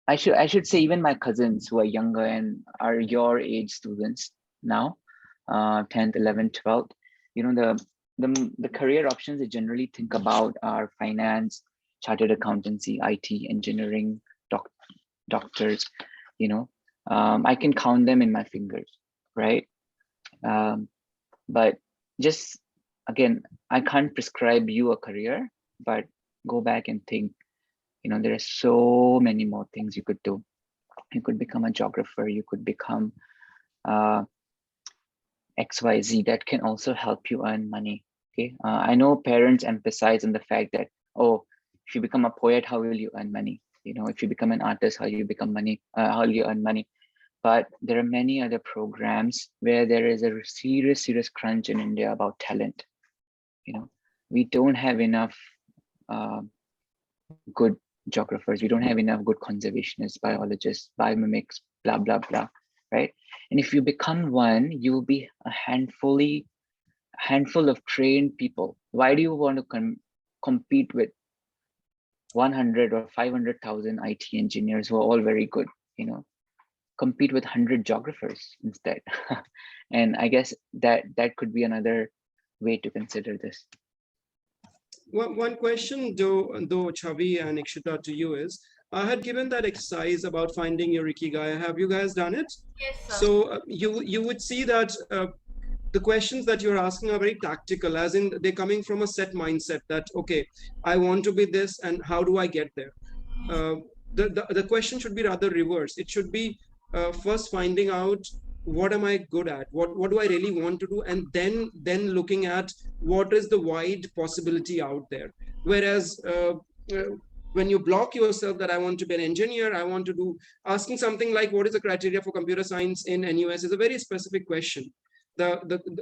I should say even my cousins who are younger and are your age students now, 10th, 11th, 12th, you know, the career options they generally think about are finance, chartered accountancy, IT, engineering, doctors, you know. I can count them in my fingers, right? But just, again, I can't prescribe you a career, but go back and think, you know, there are so many more things you could do. You could become a geographer, you could become XYZ that can also help you earn money. Okay, I know parents emphasize on the fact that, oh, if you become a poet, how will you earn money? You know, if you become an artist, how you become money? How will you earn money? but there are many other programs where there is a serious crunch in India about talent. We don't have enough good geographers. We don't have enough good conservationists, biologists, biomimics, blah, blah, blah, right? And if you become one, you will be a handful of trained people. Why do you want to compete with 100 or 500,000 IT engineers who are all very good? Compete with 100 geographers instead. And I guess that could be another way to consider this. One question, though, Chavi and Ikshita, to you is, I had given that exercise about finding your Ikigai. Have you guys done it? Yes, sir. So you would see that the questions that you're asking are very tactical, as in they're coming from a set mindset that, okay, I want to be this, and how do I get there? The question should be rather reverse. It should be first finding out what am I good at, what do I really want to do, and then looking at what is the wide possibility out there. Whereas when you block yourself that I want to be an engineer, I want to do, asking something like what is the criteria for computer science in NUS is a very specific question.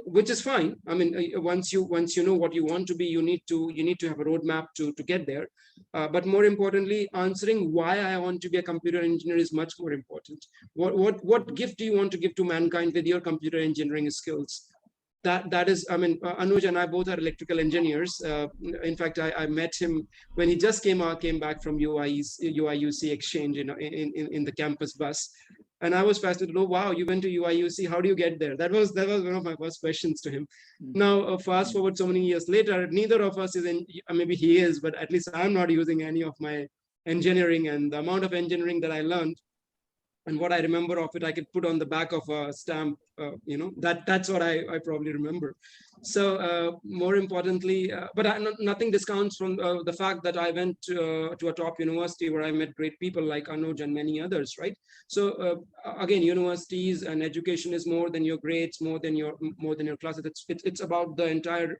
Which is fine. I mean, once you know what you want to be, you need to have a roadmap to get there. But more importantly, answering why I want to be a computer engineer is much more important. What gift do you want to give to mankind with your computer engineering skills? That is, I mean, Anuj and I both are electrical engineers. In fact, I met him when he just came back from UIUC exchange in the campus bus. And I was fascinated. Oh, wow, you went to UIUC. How do you get there? That was one of my first questions to him. Now, fast forward so many years later, neither of us is in, maybe he is, but at least I'm not using any of my engineering, and the amount of engineering that I learned and what I remember of it, I could put on the back of a stamp. That's what I probably remember. So more importantly, but nothing discounts from the fact that I went to a top university where I met great people like Anuj and many others, right? So again, universities and education is more than your grades, more than your classes. It's about the entire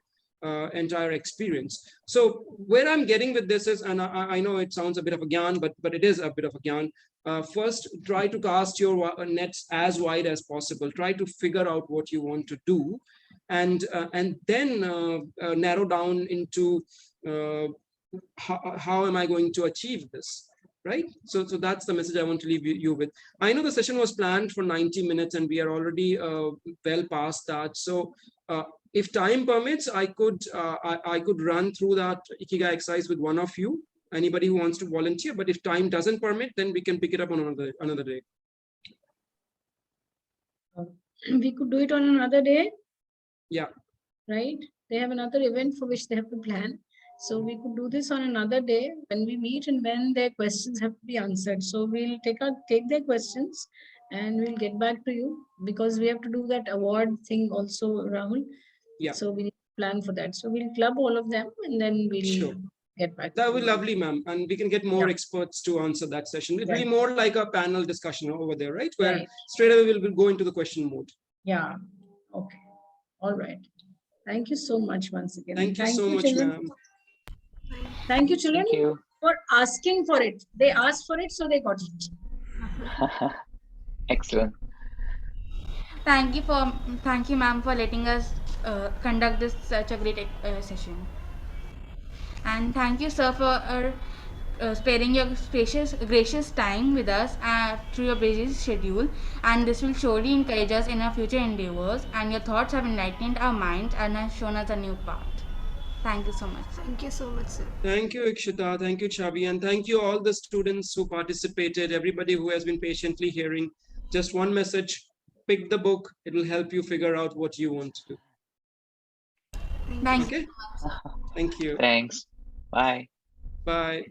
experience. So where I'm getting with this is, and I know it sounds a bit of a gyan, but it is a bit of a gyan. First, try to cast your nets as wide as possible. Try to figure out what you want to do, and then narrow down into how am I going to achieve this, right? So that's the message I want to leave you with. I know the session was planned for 90 minutes, and we are already well past that. So if time permits, I could run through that Ikigai exercise with one of you. Anybody who wants to volunteer, but if time doesn't permit, then we can pick it up on another day. We could do it on another day. Yeah. Right? They have another event for which they have to plan. So we could do this on another day when we meet and when their questions have to be answered. So we'll take their questions and we'll get back to you, because we have to do that award thing also, Rahul. Yeah. So we need to plan for that. So we'll club all of them and then we'll get back. That would be lovely, ma'am. And we can get more experts to answer that session. It will be more like a panel discussion over there, right? Where straight away we'll go into the question mode. Yeah. Okay. All right. Thank you so much once again. Thank you so much, ma'am. Thank you, children, for asking for it. They asked for it, so they got it. Excellent. Thank you, ma'am, for letting us conduct this such a great session. And thank you, sir, for sparing your gracious time with us through your busy schedule. And this will surely encourage us in our future endeavors. And your thoughts have enlightened our minds and have shown us a new path. Thank you so much, sir. Thank you so much, sir. Thank you, Ikshita. Thank you, Chavi. And thank you all the students who participated, everybody who has been patiently hearing. Just one message, pick the book. It will help you figure out what you want to do. Thank you. Thank you. Thanks. Bye. Bye.